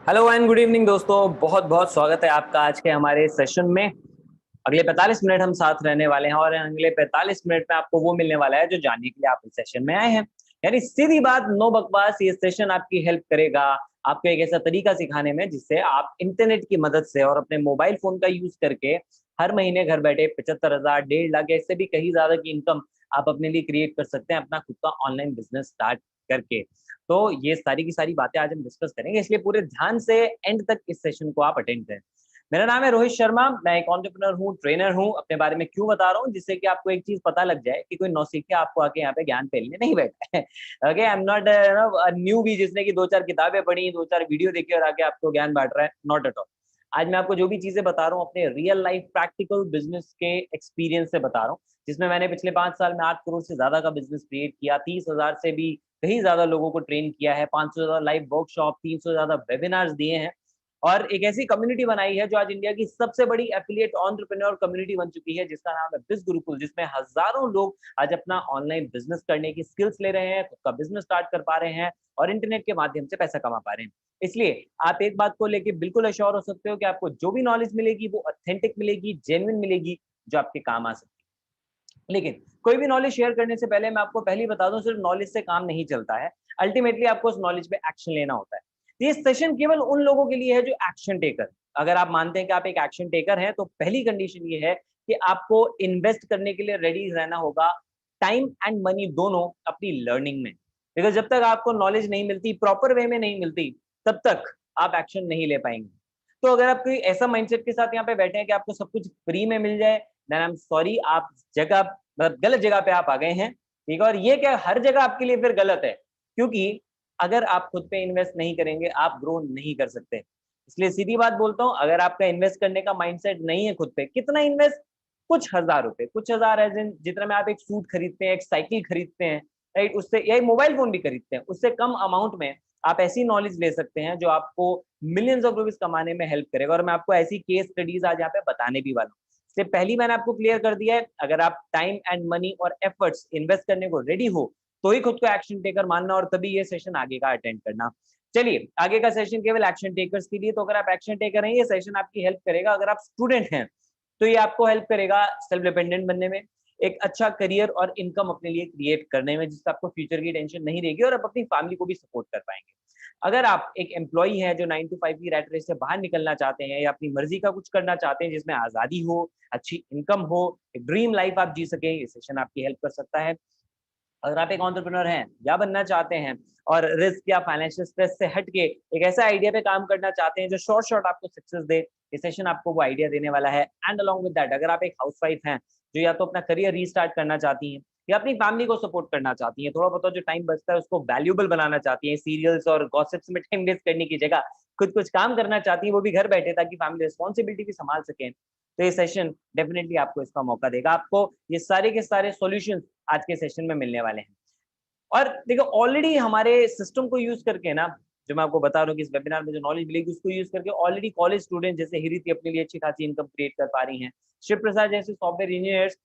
Hello and good evening दोस्तों, बहुत बहुत स्वागत है आपका आज के हमारे सेशन में। अगले 45 मिनट हम साथ रहने वाले हैं और अगले 45 मिनट में आपको वो मिलने वाला है जो जानने के लिए आप इस सेशन में आए हैं। यानी सीधी बात, नो बकवास। ये सेशन आपकी हेल्प करेगा आपको एक ऐसा तरीका सिखाने में जिससे आप इंटरनेट की मदद से और अपने मोबाइल फोन का यूज करके हर महीने घर बैठे 75,000, 1.5 लाख या इससे भी कहीं ज्यादा की इनकम आप अपने लिए क्रिएट कर सकते हैं अपना खुद का ऑनलाइन बिजनेस स्टार्ट करके। तो ये सारी की सारी बातें आज हम डिस्कस करेंगे, इसलिए पूरे ध्यान से एंड तक इस सेशन को आप अटेंड करें। मेरा नाम है रोहित शर्मा, मैं एक एंटरप्रेन्योर हूँ, ट्रेनर हूँ। अपने बारे में क्यों बता रहा हूँ? जिससे कि आपको एक चीज पता लग जाए कि कोई नौसिखिया आपको आके यहाँ पे ज्ञान फैलने नहीं बैठा है। Okay, I am not new भी जिसने की 2-4 किताबें पढ़ी, 2-4 वीडियो देखी और आके आपको ज्ञान बांट रहा है, नॉट एट ऑल। आज मैं आपको जो भी चीजें बता रहा हूँ अपने रियल लाइफ प्रैक्टिकल बिजनेस के एक्सपीरियंस से बता रहा हूँ, जिसमें मैंने पिछले 5 साल में 8 करोड़ से ज्यादा का बिजनेस क्रिएट किया, 30,000 से भी कहीं ज्यादा लोगों को ट्रेन किया है, 500 ज्यादा लाइव वर्कशॉप, 300 ज्यादा वेबिनार्स दिए हैं और एक ऐसी कम्युनिटी बनाई है जो आज इंडिया की सबसे बड़ी एफिलिएट एंटरप्रेन्योर कम्युनिटी बन चुकी है, जिसका नाम है बिज गुरुकुल, जिसमें हजारों लोग आज अपना ऑनलाइन बिजनेस करने की स्किल्स ले रहे हैं, खुद का बिजनेस स्टार्ट कर पा रहे हैं और इंटरनेट के माध्यम से पैसा कमा पा रहे हैं। इसलिए आप एक बात को लेकर बिल्कुल अश्योर हो सकते हो कि आपको जो भी नॉलेज मिलेगी वो ऑथेंटिक मिलेगी, जेन्युइन मिलेगी, जो आपके काम आ सकती है। लेकिन कोई भी नॉलेज शेयर करने से पहले मैं आपको पहले ही बता दूं, सिर्फ नॉलेज से काम नहीं चलता है। अल्टीमेटली आपको उस नॉलेज पे एक्शन लेना होता है। तो ये सेशन केवल उन लोगों के लिए है जो एक्शन टेकर। अगर आप मानते हैं कि आप एक एक्शन टेकर हैं तो पहली कंडीशन ये है कि आपको इन्वेस्ट करने के लिए रेडी रहना होगा, टाइम एंड मनी दोनों, अपनी लर्निंग में। बिकॉज जब तक आपको नॉलेज नहीं मिलती, प्रॉपर वे में नहीं मिलती, तब तक आप एक्शन नहीं ले पाएंगे। तो अगर आप कोई ऐसा माइंडसेट के साथ यहाँ पे बैठे हैं कि आपको सब कुछ फ्री में मिल जाए, देन आई एम सॉरी, आप जगह मतलब गलत जगह पे आप आ गए हैं। ठीक है, और ये क्या हर जगह आपके लिए फिर गलत है, क्योंकि अगर आप खुद पे इन्वेस्ट नहीं करेंगे आप ग्रो नहीं कर सकते। इसलिए सीधी बात बोलता हूं, अगर आपका इन्वेस्ट करने का माइंडसेट नहीं है खुद पे, कितना इन्वेस्ट? कुछ हजार रुपए, कुछ हजार एज इन जितना में आप एक सूट खरीदते हैं, एक साइकिल खरीदते हैं, राइट, उससे या मोबाइल फोन भी खरीदते हैं, उससे कम अमाउंट में आप ऐसी नॉलेज ले सकते हैं जो आपको मिलियंस ऑफ रुपीज कमाने में हेल्प करेगा। और मैं आपको ऐसी केस स्टडीज आज यहाँ पे बताने भी वाला हूँ। इससे पहली मैंने आपको क्लियर कर दिया है, अगर आप टाइम एंड मनी और एफर्ट्स इन्वेस्ट करने को रेडी हो तो ही खुद को एक्शन टेकर मानना और तभी ये सेशन आगे का अटेंड करना। चलिए, आगे का सेशन केवल एक्शन टेकर्स के लिए। तो अगर आप एक्शन टेकर हैं, ये सेशन आपकी हेल्प करेगा। अगर आप स्टूडेंट हैं तो ये आपको हेल्प करेगा सेल्फ डिपेंडेंट बनने में, एक अच्छा करियर और इनकम अपने लिए क्रिएट करने में, जिससे आपको फ्यूचर की टेंशन नहीं रहेगी और आप अपनी फैमिली को भी सपोर्ट कर पाएंगे। अगर आप एक एम्प्लॉई हैं जो 9 to 5 की रैट रेस से बाहर निकलना चाहते हैं या अपनी मर्जी का कुछ करना चाहते हैं जिसमें आजादी हो, अच्छी इनकम हो, एक ड्रीम लाइफ आप जी सकें, ये सेशन आपकी हेल्प कर सकता है। अगर आप एक एंटरप्रेन्योर हैं या बनना चाहते हैं और रिस्क या फाइनेंशियल स्ट्रेस से हट के एक ऐसा आइडिया पे काम करना चाहते हैं जो शॉर्ट शॉर्ट आपको सक्सेस दे, ये सेशन आपको वो आइडिया देने वाला है। एंड अलॉन्ग विद दैट, अगर आप एक हाउसवाइफ हैं जो या तो अपना करियर रीस्टार्ट करना चाहती हैं या अपनी फैमिली को सपोर्ट करना चाहती हैं, थोड़ा बहुत जो टाइम बचता है उसको वैल्यूएबल बनाना चाहती हैं, सीरियल्स और गॉसिप्स में टाइम वेस्ट करने की जगह खुद कुछ काम करना चाहती हैं, वो भी घर बैठे, ताकि फैमिली रिस्पॉन्सिबिलिटी भी संभाल सकें, तो ये सेशन डेफिनेटली आपको इसका मौका देगा। आपको ये सारे के सारे सॉल्यूशंस आज के सेशन में मिलने वाले हैं। और देखो, ऑलरेडी हमारे सिस्टम को यूज करके ना, जो मैं आपको बता रहा हूँ कि इस वेबिनार में जो नॉलेज मिलेगी उसको यूज करके ऑलरेडी कॉलेज स्टूडेंट जैसे हिरिति अपने लिए अच्छी खासी इनकम क्रिएट कर पा रही हैं, शिव प्रसाद जैसे सॉफ्टवेयर इंजीनियर्स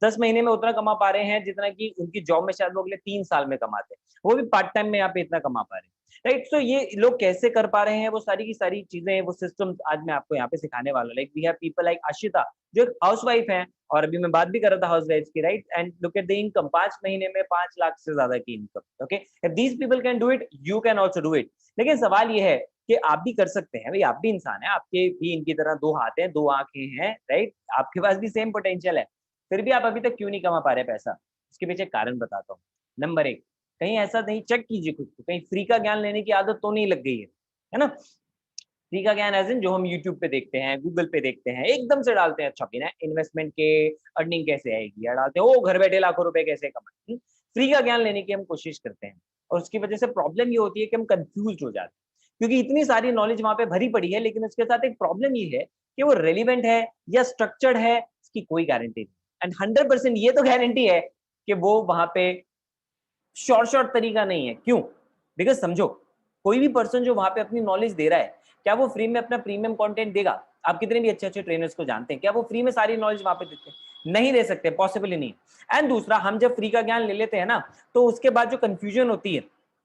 10 महीने में उतना कमा पा रहे हैं जितना कि उनकी जॉब में शायद वो अगले 3 साल में कमाते हैं, वो भी पार्ट टाइम में यहाँ पे इतना कमा पा रहे हैं। राइट, सो ये लोग कैसे कर पा रहे हैं, वो सारी की सारी चीजें, वो सिस्टम आज मैं आपको यहाँ पे सिखाने वाला हूँ। Like we have people like Ashita जो एक हाउसवाइफ है, और अभी मैं बात भी कर रहा था हाउस वाइफ की, right, and look at the income, 5 महीने में 5 लाख से ज्यादा की income. Okay, if these people can do it, you can also do it. लेकिन सवाल ये है कि आप भी कर सकते हैं भाई, आप भी इंसान है, आपके भी इनकी तरह 2 हाथ हैं, 2 आंखें हैं, राइट, आपके पास भी सेम पोटेंशियल है, फिर भी आप अभी तक क्यों नहीं कमा पा रहे पैसा? इसके पीछे कारण बताता हूँ। नंबर 1, कहीं ऐसा नहीं, चेक कीजिए खुद को, कहीं फ्री का ज्ञान लेने की आदत तो नहीं लग गई है ना? फ्री का ज्ञान एज इन जो हम यूट्यूब पे देखते हैं, गूगल पे देखते हैं, एकदम से डालते हैं, अच्छा बिना इन्वेस्टमेंट के अर्निंग कैसे आएगी, या डालते हैं ओ घर बैठे लाखों रुपए कैसे कमाए। फ्री का ज्ञान लेने की हम कोशिश करते हैं और उसकी वजह से प्रॉब्लम ये होती है कि हम कंफ्यूज हो जाते हैं, क्योंकि इतनी सारी नॉलेज वहां पे भरी पड़ी है, लेकिन उसके साथ एक प्रॉब्लम ये है कि वो रेलिवेंट है या स्ट्रक्चर्ड है, इसकी कोई गारंटी नहीं। एंड 100% ये तो गारंटी है कि वो वहां पे शॉर्ट शॉर्ट तरीका नहीं है। क्यों? बिकॉज समझो, कोई भी पर्सन जो वहां पे अपनी नॉलेज दे रहा है, क्या वो फ्री में अपना प्रीमियम कंटेंट देगा? आप कितने भी अच्छे अच्छे ट्रेनर्स को जानते हैं, क्या वो फ्री में सारी नॉलेज वहां पे देते हैं? नहीं दे सकते, पॉसिबल ही नहीं। एंड दूसरा, हम जब फ्री का ज्ञान ले लेते हैं ना, तो उसके बाद जो कंफ्यूजन होती है,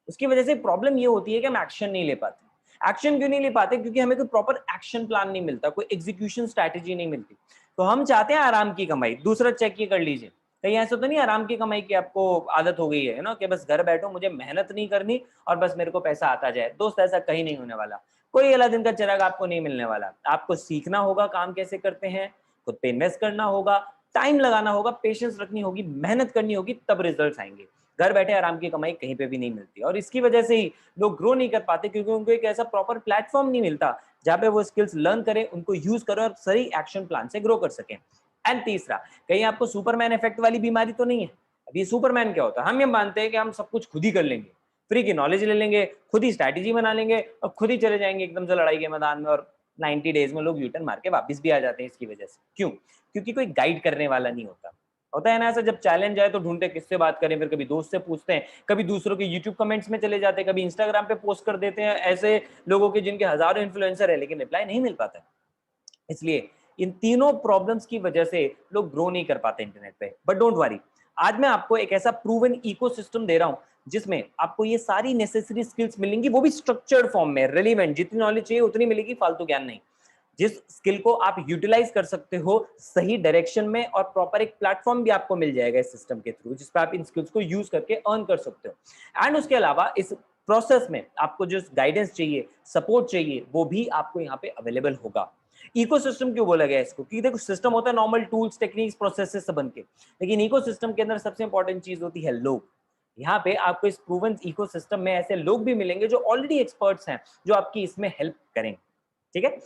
उसकी वजह से प्रॉब्लम ये होती है कि हम एक्शन नहीं ले पाते। एक्शन क्यों नहीं ले पाते? क्योंकि हमें कोई प्रॉपर एक्शन प्लान नहीं मिलता, कोई एग्जीक्यूशन स्ट्रैटेजी नहीं मिलती। तो हम चाहते हैं आराम की कमाई। दूसरा चेक ये कर लीजिए, कहीं ऐसा तो नहीं आराम की कमाई की आपको आदत हो गई है ना, कि बस घर बैठो, मुझे मेहनत नहीं करनी और बस मेरे को पैसा आता जाए। दोस्त, ऐसा कहीं नहीं होने वाला। कोई अगला दिन का चिराग आपको नहीं मिलने वाला। आपको सीखना होगा काम कैसे करते हैं, खुद पे इन्वेस्ट करना होगा, टाइम लगाना होगा, पेशेंस रखनी होगी, मेहनत करनी होगी, तब रिजल्ट्स आएंगे। घर बैठे आराम की कमाई कहीं पे भी नहीं मिलती, और इसकी वजह से ही लोग ग्रो नहीं कर पाते, क्योंकि उनको एक ऐसा प्रॉपर प्लेटफॉर्म नहीं मिलता जहां पे वो स्किल्स लर्न करें, उनको यूज करें और सही एक्शन प्लान से ग्रो कर सकें। एंड तीसरा, कहीं आपको सुपरमैन इफेक्ट वाली बीमारी तो नहीं है? अभी सुपरमैन क्या होता है? हम ये मानते हैं कि हम सब कुछ खुद ही कर लेंगे, फ्री की नॉलेज ले लेंगे, खुद ही स्ट्रैटेजी बना लेंगे और खुद ही चले जाएंगे एकदम से लड़ाई के मैदान में, और 90 डेज में लोग यूटर्न मार के वापस भी आ जाते हैं इसकी वजह से। क्यों? क्योंकि कोई गाइड करने वाला नहीं होता। होता है ना ऐसा, जब चैलेंज आए तो ढूंढते किससे बात करें, फिर कभी दोस्त से पूछते हैं, कभी दूसरों के यूट्यूब कमेंट्स में चले जाते हैं, कभी इंस्टाग्राम पे पोस्ट कर देते हैं ऐसे लोगों के जिनके हजारों इन्फ्लुएंसर है लेकिन रिप्लाई नहीं मिल पाता है। इसलिए इन तीनों प्रॉब्लम्स की वजह से लोग ग्रो नहीं कर पाते इंटरनेट पे। बट डोंट वरी, आज मैं आपको एक ऐसा प्रूवन इकोसिस्टम दे रहा हूं जिसमें आपको ये सारी नेसेसरी स्किल्स मिलेंगी, वो भी स्ट्रक्चर्ड फॉर्म में, रेलिवेंट, जितनी नॉलेज चाहिए उतनी मिलेगी, फालतू ज्ञान नहीं। जिस स्किल को आप यूटिलाइज कर सकते हो सही डायरेक्शन में, और प्रॉपर एक प्लेटफॉर्म भी आपको मिल जाएगा इस सिस्टम के थ्रू, जिस पे आप इन स्किल्स को यूज करके अर्न कर सकते हो। एंड उसके अलावा इस प्रोसेस में आपको जो गाइडेंस चाहिए, सपोर्ट चाहिए, वो भी आपको यहाँ पे अवेलेबल होगा। इकोसिस्टम क्यों बोला गया इसको? क्योंकि देखो, सिस्टम होता है नॉर्मल टूल्स, टेक्निक्स, प्रोसेसेस से बन के, लेकिन इकोसिस्टम के अंदर सबसे इंपॉर्टेंट चीज होती है लोग। यहाँ पे आपको इस प्रूवन इकोसिस्टम में ऐसे लोग भी मिलेंगे जो ऑलरेडी एक्सपर्ट्स हैं, जो आपकी इसमें हेल्प करेंगे। ठीक है?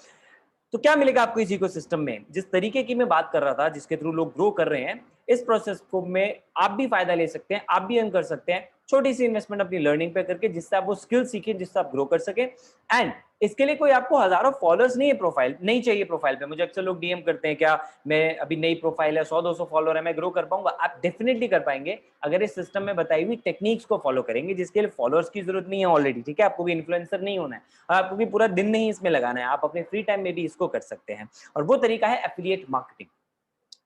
तो क्या मिलेगा आपको इस इकोसिस्टम में? जिस तरीके की मैं बात कर रहा था, जिसके थ्रू लोग ग्रो कर रहे हैं, इस प्रोसेस को में आप भी फायदा ले सकते हैं, आप भी अर्न कर सकते हैं, छोटी सी इन्वेस्टमेंट अपनी लर्निंग पे करके, जिससे आप वो स्किल सीखें, जिससे आप ग्रो कर सके। एंड इसके लिए कोई आपको हजारों फॉलोअर्स नहीं है, प्रोफाइल नहीं चाहिए। प्रोफाइल पे मुझे अक्सर लोग डीएम करते हैं, क्या मैं अभी नई प्रोफाइल है, 100-200 फॉलोअर है, मैं ग्रो कर पाऊंगा? आप डेफिनेटली कर पाएंगे अगर इस सिस्टम में बताई हुई टेक्निक्स को फॉलो करेंगे, जिसके लिए फॉलोअर्स की जरूरत नहीं है ऑलरेडी। ठीक है? आपको भी इन्फ्लुएंसर नहीं होना है और आपको भी पूरा दिन नहीं इसमें लगाना है, आप अपने फ्री टाइम में भी इसको कर सकते हैं। और वो तरीका है एफिलिएट मार्केटिंग।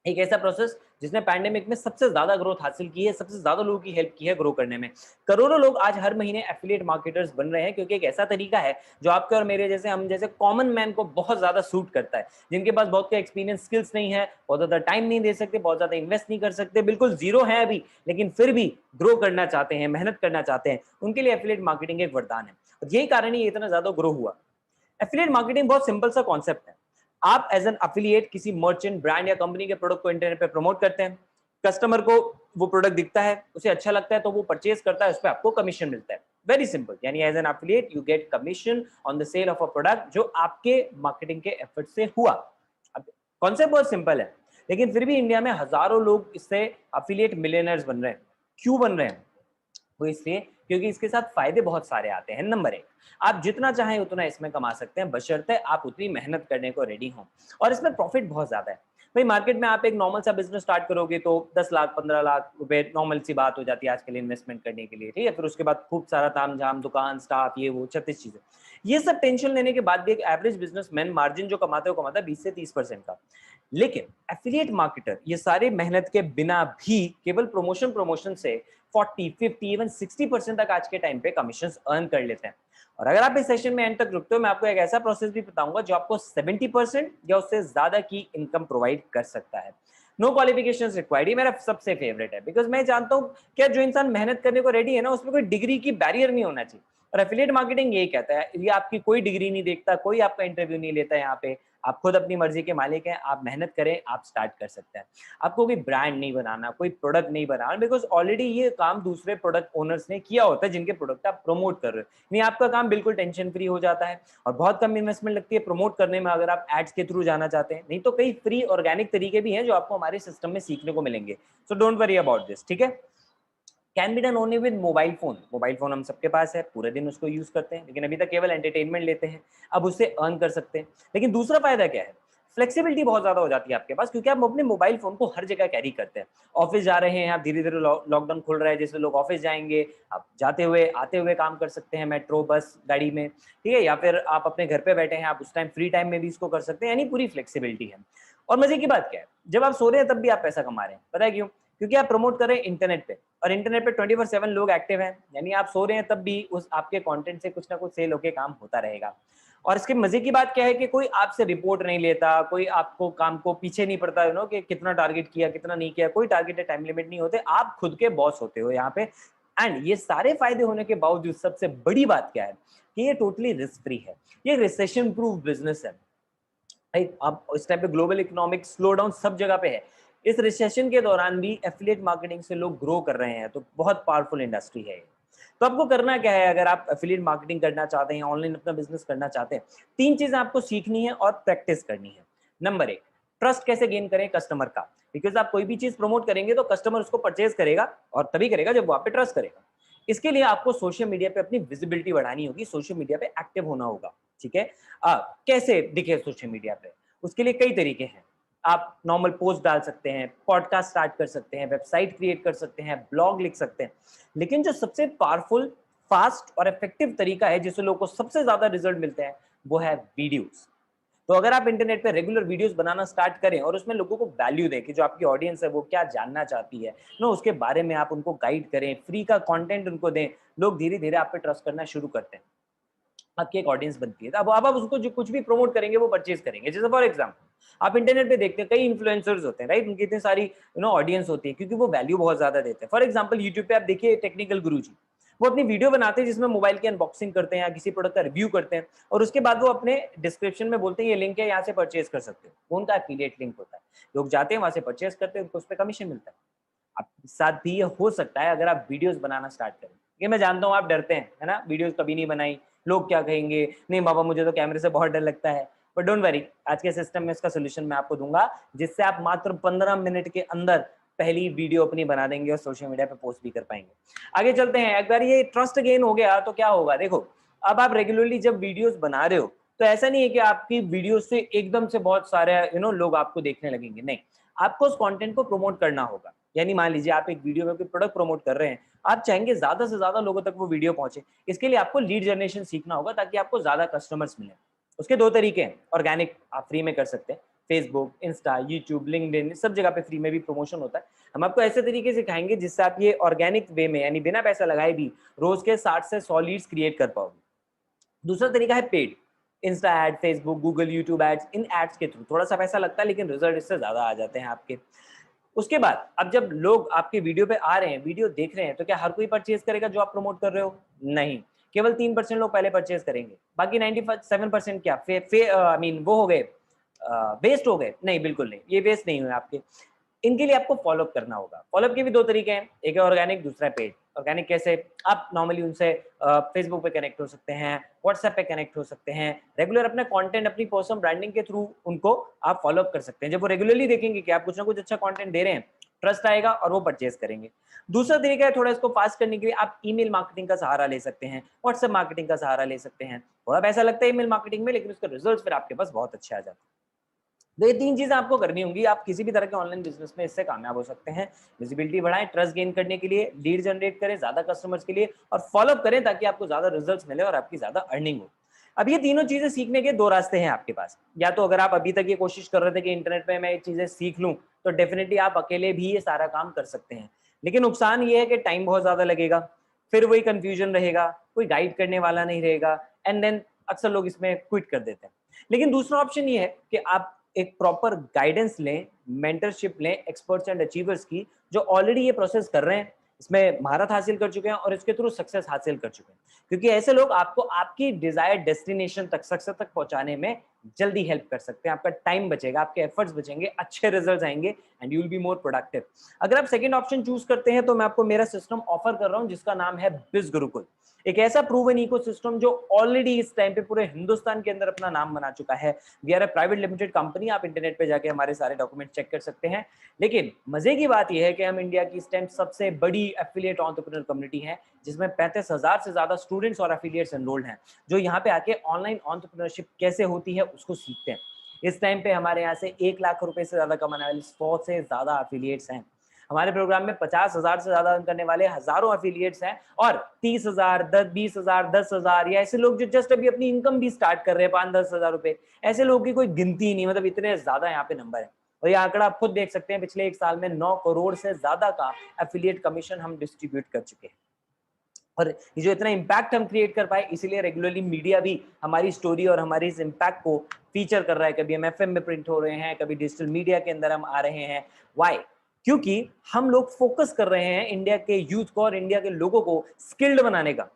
एक ऐसा प्रोसेस जिसने पैंडेमिक में सबसे ज्यादा ग्रोथ हासिल की है, सबसे ज्यादा लोगों की हेल्प की है ग्रो करने में। करोड़ों लोग आज हर महीने एफिलिएट मार्केटर्स बन रहे हैं, क्योंकि एक ऐसा तरीका है जो आपके और मेरे जैसे, हम जैसे कॉमन मैन को बहुत ज्यादा सूट करता है, जिनके पास बहुत का एक्सपीरियंस, स्किल्स नहीं है, बहुत ज्यादा टाइम नहीं दे सकते, बहुत ज्यादा इन्वेस्ट नहीं कर सकते, बिल्कुल जीरो है अभी, लेकिन फिर भी ग्रो करना चाहते हैं, मेहनत करना चाहते हैं, उनके लिए एफिलिएट मार्केटिंग एक वरदान है। और यही कारण है ये इतना ज्यादा ग्रो हुआ। एफिलिएट मार्केटिंग बहुत सिंपल सा कॉन्सेप्ट है। आप एज एन एफिलिएट किसी मर्चेंट, ब्रांड या कंपनी के प्रोडक्ट को इंटरनेट पे प्रमोट करते हैं, कस्टमर को वो प्रोडक्ट दिखता है, उसे अच्छा लगता है, तो वो परचेज करता है, उस पर आपको कमीशन मिलता है। वेरी सिंपल, यानी as an affiliate you get commission on the sale of a product जो आपके मार्केटिंग के एफर्ट से हुआ। अब कॉन्सेप्ट बहुत सिंपल है, लेकिन फिर भी इंडिया में हजारों लोग इससे एफिलिएट मिलियनर्स बन रहे हैं। क्यों बन रहे हैं? वो इसलिए क्योंकि इसके साथ फायदे बहुत सारे आते हैं। नंबर एक, आप जितना चाहें उतना इसमें कमा सकते हैं, बशर्ते आप उतनी मेहनत करने को रेडी हों, और इसमें प्रॉफिट बहुत ज्यादा है। भाई मार्केट में आप एक नॉर्मल सा बिजनेस स्टार्ट करोगे तो 10 लाख 15 लाख रुपए नॉर्मल सी बात हो जाती है आजकल इन्वेस्टमेंट करने के लिए। ठीक है? फिर उसके बाद खूब सारा ताम झाम, दुकान, स्टाफ, ये वो 36 चीजें। ये सब टेंशन लेने के बाद भी एक एवरेज बिजनेसमैन मार्जिन जो कमाता है वो कमाता है 20 से 30% का। लेकिन एफिलिएट मार्केटर ये सारे मेहनत के बिना भी केवल प्रमोशन से 40, 50, इवन 60% तक आज के टाइम पे कमीशन अर्न कर लेते हैं। और अगर आप इस सेशन में एंड तक रुकते हो, मैं आपको एक ऐसा प्रोसेस भी बताऊंगा जो आपको 70% या उससे ज्यादा की इनकम प्रोवाइड कर सकता है। नो क्वालिफिकेशंस रिक्वायर्ड, ये मेरा सबसे फेवरेट है, बिकॉज मैं जानता हूँ क्या जो इंसान मेहनत करने को रेडी है ना, उसमें कोई डिग्री की बैरियर नहीं होना चाहिए। और एफिलिएट मार्केटिंग यही कहता है, ये आपकी कोई डिग्री नहीं देखता, कोई आपका इंटरव्यू नहीं लेता। यहाँ पे आप खुद अपनी मर्जी के मालिक हैं, आप मेहनत करें, आप स्टार्ट कर सकते हैं। आपको कोई ब्रांड नहीं बनाना, कोई प्रोडक्ट नहीं बनाना, बिकॉज ऑलरेडी ये काम दूसरे प्रोडक्ट ओनर्स ने किया होता है जिनके प्रोडक्ट आप प्रमोट कर रहे हो। नहीं, आपका काम बिल्कुल टेंशन फ्री हो जाता है और बहुत कम इन्वेस्टमेंट लगती है प्रमोट करने में, अगर आप एड्स के थ्रू जाना चाहते हैं। नहीं तो कई फ्री ऑर्गेनिक तरीके भी हैं जो आपको हमारे सिस्टम में सीखने को मिलेंगे। सो डोंट वरी अबाउट दिस। ठीक है? Can be done only with mobile phone. Mobile phone हम सबके पास है, पूरे दिन उसको यूज करते हैं, लेकिन अभी तक केवल एंटरटेनमेंट लेते हैं। अब उससे अर्न कर सकते हैं। लेकिन दूसरा फायदा क्या है? फ्लेक्सिबिलिटी बहुत ज्यादा हो जाती है आपके पास, क्योंकि आप अपने मोबाइल फोन को हर जगह कैरी करते हैं। ऑफिस जा रहे हैं आप, धीरे धीरे लॉकडाउन खुल रहा है, जैसे लोग ऑफिस जाएंगे, आप जाते हुए आते हुए काम कर सकते हैं, मेट्रो, बस, गाड़ी में। ठीक है? या फिर आप अपने घर पे बैठे हैं, आप उस टाइम फ्री टाइम में भी इसको कर सकते हैं, यानी पूरी फ्लेक्सिबिलिटी है। और मजे की बात क्या है? जब आप सो रहे हैं तब भी आप पैसा कमा रहे हैं। पता है क्यों? क्योंकि आप प्रमोट कर रहे हैं इंटरनेट पे, और इंटरनेट पे 24/7 लोग एक्टिव हैं, यानी आप सो रहे हैं तब भी उस आपके कंटेंट से कुछ ना कुछ सेल होके काम होता रहेगा। और इसके मजे की बात क्या है कि कोई आपसे रिपोर्ट नहीं लेता, कोई आपको काम को पीछे नहीं पड़ता, यू नो, कि कितना टारगेट किया कितना नहीं किया, कोई टारगेट टाइम लिमिट नहीं होते, आप खुद के बॉस होते हो यहाँ पे। एंड ये सारे फायदे होने के बावजूद सबसे बड़ी बात क्या है कि ये टोटली रिस्क फ्री है, ये रिसेशन प्रूफ बिजनेस है। अब इस टाइम पे ग्लोबल इकोनॉमिक स्लो डाउन सब जगह पे है, इस रिसेशन के दौरान भी एफिलिएट मार्केटिंग से लोग ग्रो कर रहे हैं, तो बहुत पावरफुल इंडस्ट्री है। तो आपको करना क्या है, अगर आप एफिलिएट मार्केटिंग करना चाहते हैं, ऑनलाइन अपना बिजनेस करना चाहते हैं, 3 चीजें आपको सीखनी है और प्रैक्टिस करनी है। नंबर 1, ट्रस्ट कैसे गेन करें कस्टमर का, बिकॉज आप कोई भी चीज प्रमोट करेंगे तो कस्टमर उसको परचेज करेगा, और तभी करेगा जब वो आप पे ट्रस्ट करेगा। इसके लिए आपको सोशल मीडिया पे अपनी विजिबिलिटी बढ़ानी होगी, सोशल मीडिया पे एक्टिव होना होगा। ठीक है, कैसे दिखे सोशल मीडिया पे, उसके लिए कई तरीके हैं। आप नॉर्मल पोस्ट डाल सकते हैं, पॉडकास्ट स्टार्ट कर सकते हैं, वेबसाइट क्रिएट कर सकते हैं, ब्लॉग लिख सकते हैं, लेकिन जो सबसे पावरफुल, फास्ट और इफेक्टिव तरीका है जिससे लोगों को सबसे ज्यादा रिजल्ट मिलते हैं, वो है वीडियोस। तो अगर आप इंटरनेट पे रेगुलर वीडियोस बनाना स्टार्ट करें और उसमें लोगों को वैल्यू दें कि जो आपकी ऑडियंस है वो क्या जानना चाहती है ना, उसके बारे में आप उनको गाइड करें, फ्री का कंटेंट उनको दें, लोग धीरे धीरे आप पे ट्रस्ट करना शुरू करते हैं, आपकी एक ऑडियंस बनती है। अब आप उसको जो कुछ भी प्रमोट करेंगे वो परचेज करेंगे। जैसे फॉर एग्जांपल आप इंटरनेट पे देखते हैं कई इन्फ्लुएंसर्स होते हैं, राइट, उनकी इतनी सारी ऑडियंस होती है क्योंकि वो वैल्यू बहुत ज्यादा देते हैं। फॉर एग्जांपल यूट्यूब पे आप देखिए टेक्निकल गुरुजी, वो अपनी वीडियो बनाते हैं जिसमें मोबाइल की अनबॉक्सिंग करते हैं या किसी प्रोडक्ट का रिव्यू करते हैं, और उसके बाद वो अपने डिस्क्रिप्शन में बोलते हैं ये लिंक है, यहाँ से परचेज कर सकते हो। वो उनका एफिलिएट लिंक होता है, लोग जाते हैं वहां से परचेज करते हैं, उनको उस पर कमीशन मिलता है। आपके साथ भी ये हो सकता है अगर आप वीडियोस बनाना स्टार्ट करें। ये मैं जानता हूँ आप डरते हैं, है ना, वीडियोस कभी नहीं बनाई, लोग क्या कहेंगे, नहीं बाबा मुझे तो कैमरे से बहुत डर लगता है। बट डोंट वरी, आज के सिस्टम में इसका सोल्यूशन मैं आपको दूंगा, जिससे आप मात्र 15 मिनट के अंदर पहली वीडियो अपनी बना देंगे और सोशल मीडिया पे पोस्ट भी कर पाएंगे। आगे चलते हैं। अगर ये ट्रस्ट गेन हो गया तो क्या होगा, देखो, अब आप रेगुलरली जब वीडियोस बना रहे हो तो ऐसा नहीं है कि आपकी वीडियो से एकदम से बहुत सारे लोग आपको देखने लगेंगे, नहीं, आपको उस कंटेंट को प्रमोट करना होगा। यानी मान लीजिए आप एक वीडियो में कोई प्रोडक्ट प्रमोट कर रहे हैं, आप चाहेंगे ज्यादा से ज्यादा लोगों तक वो वीडियो पहुंचे, इसके लिए आपको लीड जनरेशन सीखना होगा ताकि आपको ज्यादा कस्टमर्स मिले। उसके 2 तरीके हैं, ऑर्गेनिक आप फ्री में कर सकते हैं, फेसबुक, इंस्टा, यूट्यूब, लिंक्डइन, सब जगह पे फ्री में भी प्रमोशन होता है। हम आपको ऐसे तरीके सिखाएंगे जिससे आप ये ऑर्गेनिक वे में, यानी बिना पैसा लगाए भी रोज के 60 से 100 लीड्स क्रिएट कर पाओगे। दूसरा तरीका है paid, insta ad, Facebook, Google, YouTube ads. इन एड्स के थ्रू थोड़ा सा पैसा लगता है लेकिन रिजल्ट इससे ज्यादा आ जाते हैं आपके। उसके बाद अब जब लोग आपके वीडियो पे आ रहे हैं, वीडियो देख रहे हैं, तो क्या हर कोई परचेज करेगा जो आप प्रमोट कर रहे हो? नहीं, केवल 3% लोग पहले परचेज करेंगे, बाकी 97% क्या आई मीन वो हो गए, वेस्ट हो गए? नहीं, बिल्कुल नहीं, ये वेस्ट नहीं हुए आपके। इनके लिए आपको फॉलोअप करना होगा। फॉलोअप के भी 2 तरीके हैं, एक है ऑर्गेनिक, दूसरा है पेड। ऑर्गेनिक कैसे? आप नॉर्मली उनसे फेसबुक पे कनेक्ट हो सकते हैं, व्हाट्सएप पे कनेक्ट हो सकते हैं, रेगुलर अपने कंटेंट, अपनी पर्सनल ब्रांडिंग के थ्रू उनको आप फॉलोअप कर सकते हैं। जब वो रेगुलरली देखेंगे कि आप कुछ ना कुछ अच्छा कंटेंट दे रहे हैं, ट्रस्ट आएगा और वो परचेज करेंगे। दूसरा तरीका है, थोड़ा इसको फास्ट करने के लिए आप ईमेल मार्केटिंग का सहारा ले सकते हैं, व्हाट्सएप मार्केटिंग का सहारा ले सकते हैं। थोड़ा पैसा लगता है ईमेल मार्केटिंग में, लेकिन उसके रिजल्ट फिर आपके पास बहुत अच्छे आ जाते हैं। तो ये 3 चीजें आपको करनी होंगी, आप किसी भी तरह के ऑनलाइन बिजनेस में इससे कामयाब हो सकते हैं। विजिबिलिटी बढ़ाएं, ट्रस्ट गेन करने के लिए, लीड जनरेट करें ज्यादा कस्टमर्स के लिए, और फॉलोअप करें ताकि आपको ज्यादा रिजल्ट्स मिले और आपकी ज्यादा अर्निंग हो। अब ये तीनों चीजें सीखने के 2 रास्ते हैं आपके पास। या तो अगर आप अभी तक ये कोशिश कर रहे थे कि इंटरनेट पे मैं ये चीजें सीख लूं, तो डेफिनेटली आप अकेले भी ये सारा काम कर सकते हैं, लेकिन नुकसान ये है कि टाइम बहुत ज्यादा लगेगा, फिर वही कंफ्यूजन रहेगा, कोई गाइड करने वाला नहीं रहेगा, एंड देन अक्सर लोग इसमें क्विट कर देते हैं। लेकिन दूसरा ऑप्शन ये है कि आप एक प्रॉपर गाइडेंस लें, मेंटरशिप लें एक्सपर्ट्स एंड अचीवर्स की, जो ऑलरेडी ये प्रोसेस कर रहे हैं, इसमें महारत हासिल कर चुके हैं और इसके थ्रू सक्सेस हासिल कर चुके हैं। क्योंकि ऐसे लोग आपको आपकी डिजायर्ड डेस्टिनेशन तक, सक्सेस तक पहुंचाने में जल्दी हेल्प कर सकते हैं। आपका टाइम बचेगा, आपके एफर्ट्स बचेंगे, अच्छे रिजल्ट्स आएंगे and you will be more productive. अगर आप सेकंड ऑप्शन चूज करते हैं तो मैं आपको मेरा सिस्टम ऑफर कर रहा हूं जिसका नाम है बिज गुरुकुल। एक ऐसा प्रूवन इकोसिस्टम जो ऑलरेडी इस टाइम पे पूरे हिंदुस्तान के अंदर अपना नाम बना चुका है। We are a private limited company, आप इंटरनेट पे जाके हमारे सारे डॉक्यूमेंट चेक कर सकते हैं। लेकिन मजे की बात यह है कि हम इंडिया की इस टाइम सबसे बड़ी एफिलिएट एंटरप्रेन्योर कम्युनिटी है, जिसमें 35,000 से ज्यादा स्टूडेंट्स और एफिलिएट्स एनरोल्ड हैं, जो यहाँ पे आके ऑनलाइन एंटरप्रेन्योरशिप कैसे होती है उसको सीखते हैं। इस टाइम पे हमारे यहाँ से 1 लाख रुपए से ज्यादा कमाने वाले 100 से ज्यादा एफिलिएट्स हैं। हमारे प्रोग्राम में 50,000 से ज्यादा अर्न करने वाले हजारों एफिलिएट्स हैं, और 30,000, 20,000, 10,000 या ऐसे लोग जो जस्ट अभी अपनी इनकम भी स्टार्ट कर रहे हैं, 5-10 हजार रुपए, ऐसे लोगों की कोई गिनती नहीं, मतलब इतने ज्यादा यहाँ पे नंबर है। और ये आंकड़ा आप खुद देख सकते हैं, पिछले एक साल में 9 करोड़ से ज्यादा का एफिलिएट कमीशन हम डिस्ट्रीब्यूट कर चुके हैं। और ये जो इतना इम्पैक्ट हम क्रिएट कर पाए, इसीलिए रेगुलरली मीडिया भी हमारी स्टोरी और हमारी इस इम्पैक्ट को फीचर कर रहा है। कभी हम एफएम में प्रिंट हो रहे हैं, कभी डिजिटल मीडिया के अंदर हम आ रहे हैं। व्हाई? क्योंकि हम लोग फोकस कर रहे हैं इंडिया के यूथ को और इंडिया के लोगों को स्किल्ड बनाने का,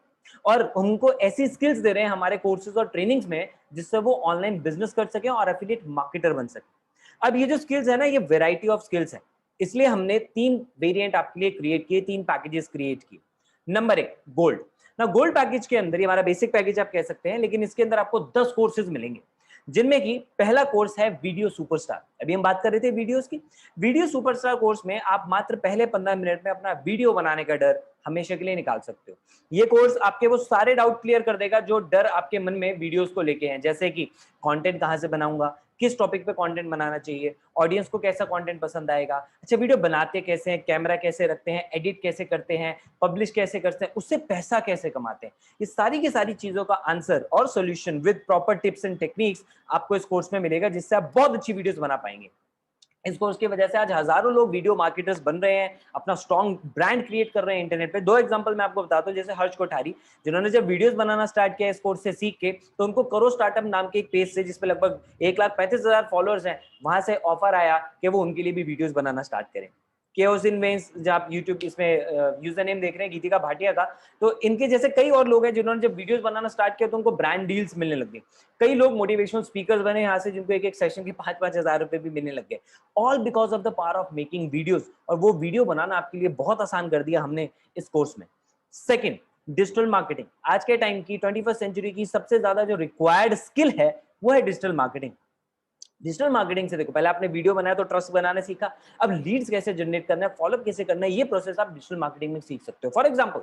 और उनको ऐसी स्किल्स दे रहे हैं हमारे कोर्सेज और ट्रेनिंग्स में जिससे वो ऑनलाइन बिजनेस कर सके और एफिलिएट मार्केटर बन सके। अब ये जो स्किल्स है ना, ये वेराइटी ऑफ स्किल्स है, इसलिए हमने 3 वेरिएंट आपके लिए क्रिएट किए, 3 पैकेजेस क्रिएट किए। Number 1, gold. ना गोल्ड पैकेज के अंदर, ये हमारा बेसिक पैकेज आप कह सकते हैं, लेकिन इसके अंदर आपको 10 कोर्सेज मिलेंगे, जिनमें की पहला कोर्स है वीडियो सुपरस्टार। अभी हम बात कर रहे थे वीडियोस की। वीडियो सुपरस्टार कोर्स में आप मात्र पहले 15 मिनट में अपना वीडियो बनाने का डर हमेशा के लिए निकाल सकते हो। ये कोर्स आपके वो सारे डाउट क्लियर कर देगा जो डर आपके मन में वीडियोस को लेके हैं, जैसे कि कंटेंट कहां से बनाऊंगा, किस टॉपिक पे कंटेंट बनाना चाहिए, ऑडियंस को कैसा कंटेंट पसंद आएगा, अच्छा वीडियो बनाते कैसे हैं, कैमरा कैसे रखते हैं, एडिट कैसे करते हैं, पब्लिश कैसे करते हैं, उससे पैसा कैसे कमाते हैं, ये सारी की सारी चीजों का आंसर और solution with proper tips and techniques आपको इस कोर्स में मिलेगा, जिससे आप बहुत अच्छी वीडियोस बना पाएंगे। इस कोर्स की वजह से आज हजारों लोग वीडियो मार्केटर्स बन रहे हैं, अपना स्ट्रॉन्ग ब्रांड क्रिएट कर रहे हैं इंटरनेट पे। 2 एग्जांपल मैं आपको बताता हूं, जैसे हर्ष कोठारी, जिन्होंने जब वीडियोस बनाना स्टार्ट किया इस कोर्स से सीख के, तो उनको करो स्टार्टअप नाम के एक पेज से, जिसपे लगभग 1,35,000 फॉलोअर्स हैं, वहां से ऑफर आया कि वो उनके लिए भी वीडियोस बनाना स्टार्ट करें। केओस इन वेन्स, जब आप यूट्यूब इसमें यूजर नेम देख रहे हैं गीतिका भाटिया का, तो इनके जैसे कई और लोग हैं जिन्होंने जब वीडियोस बनाना स्टार्ट किया तो उनको ब्रांड डील्स मिलने लग गए। कई लोग मोटिवेशनल स्पीकर्स बने यहाँ से, जिनको एक एक सेशन के 5-5 हजार रुपए भी मिलने लग गए, all because of the power of making videos. और वो वीडियो बनाना आपके लिए बहुत आसान कर दिया हमने इस कोर्स में। Second, digital marketing. आज के टाइम की 21st सेंचुरी की सबसे ज्यादा जो रिक्वायर्ड स्किल है वो है डिजिटल मार्केटिंग। डिजिटल मार्केटिंग से देखो, पहले आपने वीडियो बनाया तो ट्रस्ट बनाना सीखा, अब लीड्स कैसे जनरेट करना है, फॉलोअप कैसे करना है, ये प्रोसेस आप डिजिटल मार्केटिंग में सीख सकते हो। फॉर एग्जांपल,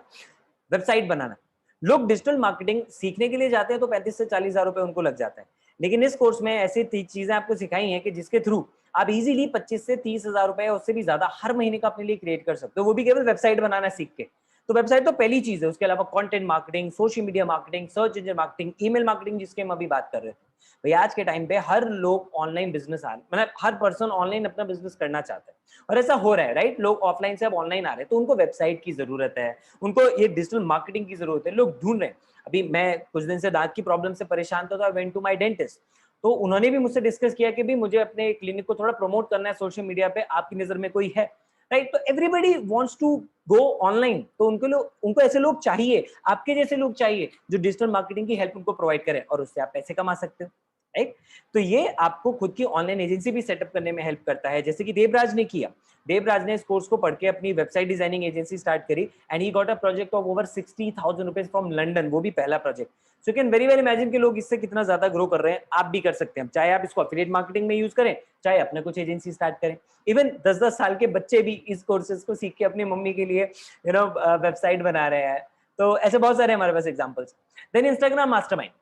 वेबसाइट बनाना। लोग डिजिटल मार्केटिंग सीखने के लिए जाते हैं तो 35 से 40 हजार रुपए उनको लग जाता है, लेकिन इस कोर्स में ऐसी चीजें आपको सिखाई हैं कि जिसके थ्रू आप इजीली 25 से 30 हजार रुपए, उससे भी ज्यादा हर महीने का अपने लिए क्रिएट कर सकते हो, वो भी केवल वेबसाइट बनाना सीख के। तो वेबसाइट तो पहली चीज है, उसके अलावा content marketing, social media marketing, search engine marketing, email marketing, जिसके हम अभी बात कर रहे थे। भैया आज के टाइम पे हर लोग ऑनलाइन बिजनेस मतलब हर पर्सन ऑनलाइन अपना बिजनेस करना चाहता है, और ऐसा हो रहा है, राइट। लोग ऑफलाइन से अब ऑनलाइन आ रहे हैं, तो उनको वेबसाइट की जरूरत है, उनको ये डिजिटल मार्केटिंग की जरूरत है, लोग ढूंढ रहे हैं। अभी मैं कुछ दिन से दांत की प्रॉब्लम से परेशान था, तो I went to my dentist, तो उन्होंने भी मुझसे डिस्कस किया कि भी मुझे अपने क्लिनिक को थोड़ा प्रमोट करना है सोशल मीडिया पे, आपकी नजर में कोई है, राइट। तो everybody wants to go online, तो उनको ऐसे लोग चाहिए, आपके जैसे लोग चाहिए जो डिजिटल मार्केटिंग की हेल्प उनको प्रोवाइड करें, और उससे आप पैसे कमा सकते हो, राइट। तो ये आपको खुद की ऑनलाइन एजेंसी भी सेटअप करने में हेल्प करता है, जैसे कि देवराज ने किया। देवराज ने इस कोर्स को पढ़ के अपनी वेबसाइट डिजाइनिंग एजेंसी स्टार्ट करी, and he got a project of over 60,000 rupees from London, वो भी पहला project. So can very well imagine के लोग इससे कितना ज्यादा ग्रो कर रहे हैं, आप भी कर सकते हैं, चाहे आप इसको एफिलिएट मार्केटिंग में यूज करें, चाहे अपने कुछ एजेंसी स्टार्ट करें। इवन 10-10 साल के बच्चे भी इस कोर्सेज को सीख के अपनी मम्मी के लिए वेबसाइट बना रहे हैं। तो ऐसे बहुत सारे हमारे पास एग्जाम्पल्स। देन इंस्टाग्राम मास्टरमाइंड,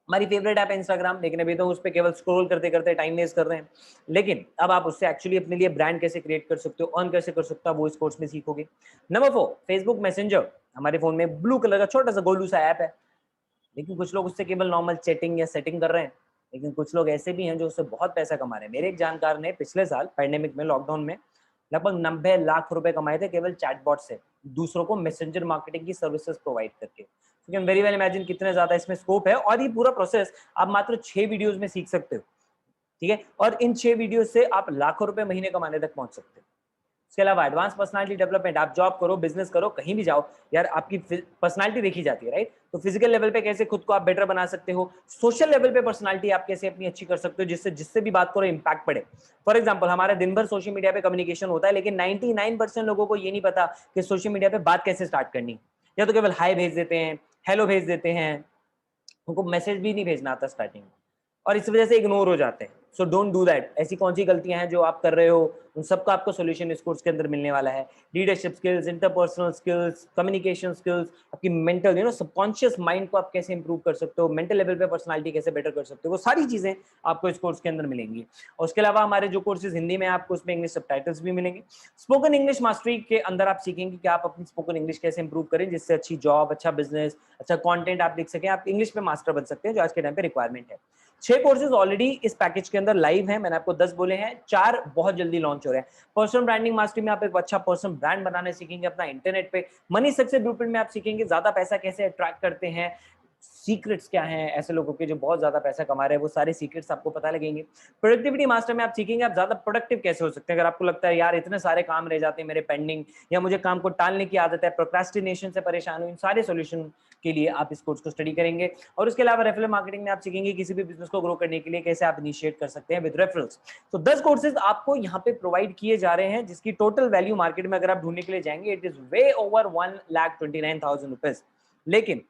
हमारी फेवरेट ऐप है इंस्टाग्राम, लेकिन अभी तो उस पर केवल स्क्रॉल करते करते टाइम वेस्ट कर रहे हैं, लेकिन अब आप उससे एक्चुअली अपने लिए ब्रांड कैसे क्रिएट कर सकते हो, अर्न कैसे कर सकते हो, वो इस कोर्स में सीखोगे। Number 4, Facebook messenger. हमारे फोन में ब्लू कलर का छोटा सा गोलू सा ऐप है, लेकिन कुछ लोग उससे केवल नॉर्मल चैटिंग या सेटिंग कर रहे हैं, लेकिन कुछ लोग ऐसे भी हैं जो उससे बहुत पैसा कमा रहे हैं। मेरे एक जानकार ने पिछले साल पैंडेमिक में, लॉकडाउन में, लगभग 90 लाख रुपए कमाए थे केवल चैटबॉट से, दूसरों को मैसेंजर मार्केटिंग की सर्विसेज प्रोवाइड करके। You can very well imagine कितने ज्यादा इसमें स्कोप है, और ये पूरा प्रोसेस आप मात्र 6 वीडियोस में सीख सकते हो, ठीक है। और इन 6 वीडियो से आप लाखों रुपए महीने कमाने तक पहुंच सकते हो। इसके अलावा एडवांस पर्सनालिटी डेवलपमेंट, आप जॉब करो, बिजनेस करो, कहीं भी जाओ यार, आपकी पर्सनालिटी देखी जाती है, राइट। तो फिजिकल लेवल पे कैसे खुद को आप बेटर बना सकते हो, सोशल लेवल पे पर्सनालिटी आप कैसे अपनी अच्छी कर सकते हो, जिससे भी बात करो इम्पैक्ट पड़े। फॉर एग्जाम्पल, हमारे दिन भर सोशल मीडिया पे कम्युनिकेशन होता है, लेकिन 99% लोगों को ये नहीं पता कि सोशल मीडिया पे बात कैसे स्टार्ट करनी, या तो केवल हाई भेज देते हैं, हेलो भेज देते हैं, उनको मैसेज भी नहीं भेजना आता स्टार्टिंग में, और इस वजह से इग्नोर हो जाते हैं। So don't do that. ऐसी कौन सी गलतियां हैं जो आप कर रहे हो उन सबका आपको सोल्यूशन इस कोर्स के अंदर मिलने वाला है। Leadership skills, interpersonal skills, communication skills, आपकी मेंटल सबकॉन्शियस माइंड को आप कैसे इंप्रूव कर सकते हो, मेंटल लेवल पे पर्सनालिटी कैसे बेटर कर सकते हो, वो सारी चीजें आपको इस कोर्स के अंदर मिलेंगी। और उसके अलावा हमारे जो कोर्सेज हिंदी में आपको उसमें इंग्लिश सबटाइटल्स भी मिलेंगे। स्पोकन इंग्लिश मास्टरी के अंदर आप सीखेंगे कि आप अपनी स्पोकन इंग्लिश कैसे इंप्रूव करें, जिससे अच्छी जॉब, अच्छा बिजनेस, अच्छा कंटेंट आप लिख सकें, आप इंग्लिश में मास्टर बन सकते हैं, जो आज के टाइम पे रिक्वायरमेंट है। 6 कोर्सेज ऑलरेडी इस पैकेज के अंदर लाइव हैं, मैंने आपको 10 बोले हैं, 4 बहुत जल्दी लॉन्च हो रहे हैं। पर्सनल ब्रांडिंग मास्टरी में आप एक अच्छा पर्सनल ब्रांड बनाने सीखेंगे अपना इंटरनेट पे। मनी सक्सेस ब्लूप्रिंट में आप सीखेंगे ज्यादा पैसा कैसे अट्रैक्ट करते हैं, सीक्रेट्स क्या हैं ऐसे लोगों के जो बहुत ज्यादा पैसा कमा रहे हैं, वो सारे सीक्रेट्स आपको पता लगेंगे। प्रोडक्टिविटी मास्टर में आप सीखेंगे आप ज्यादा प्रोडक्टिव कैसे हो सकते हैं। अगर आपको लगता है यार इतने सारे काम रह जाते हैं मेरे पेंडिंग, या मुझे काम को टालने की आदत है, प्रोक्रास्टिनेशन से परेशान हूं, इन सारे सॉल्यूशन के लिए आप इस कोर्स को स्टडी करेंगे। और उसके अलावा रेफरल मार्केटिंग में आप सीखेंगे किसी भी बिजनेस को ग्रो करने के लिए कैसे आप इनिशिएट कर सकते हैं विद रेफरल्स। तो 10 कोर्सेज आपको यहाँ पे प्रोवाइड किए जा रहे हैं, जिसकी टोटल वैल्यू मार्केट में अगर आप ढूंढने के लिए जाएंगे it is way over 1,29,000 rupees. लेकिन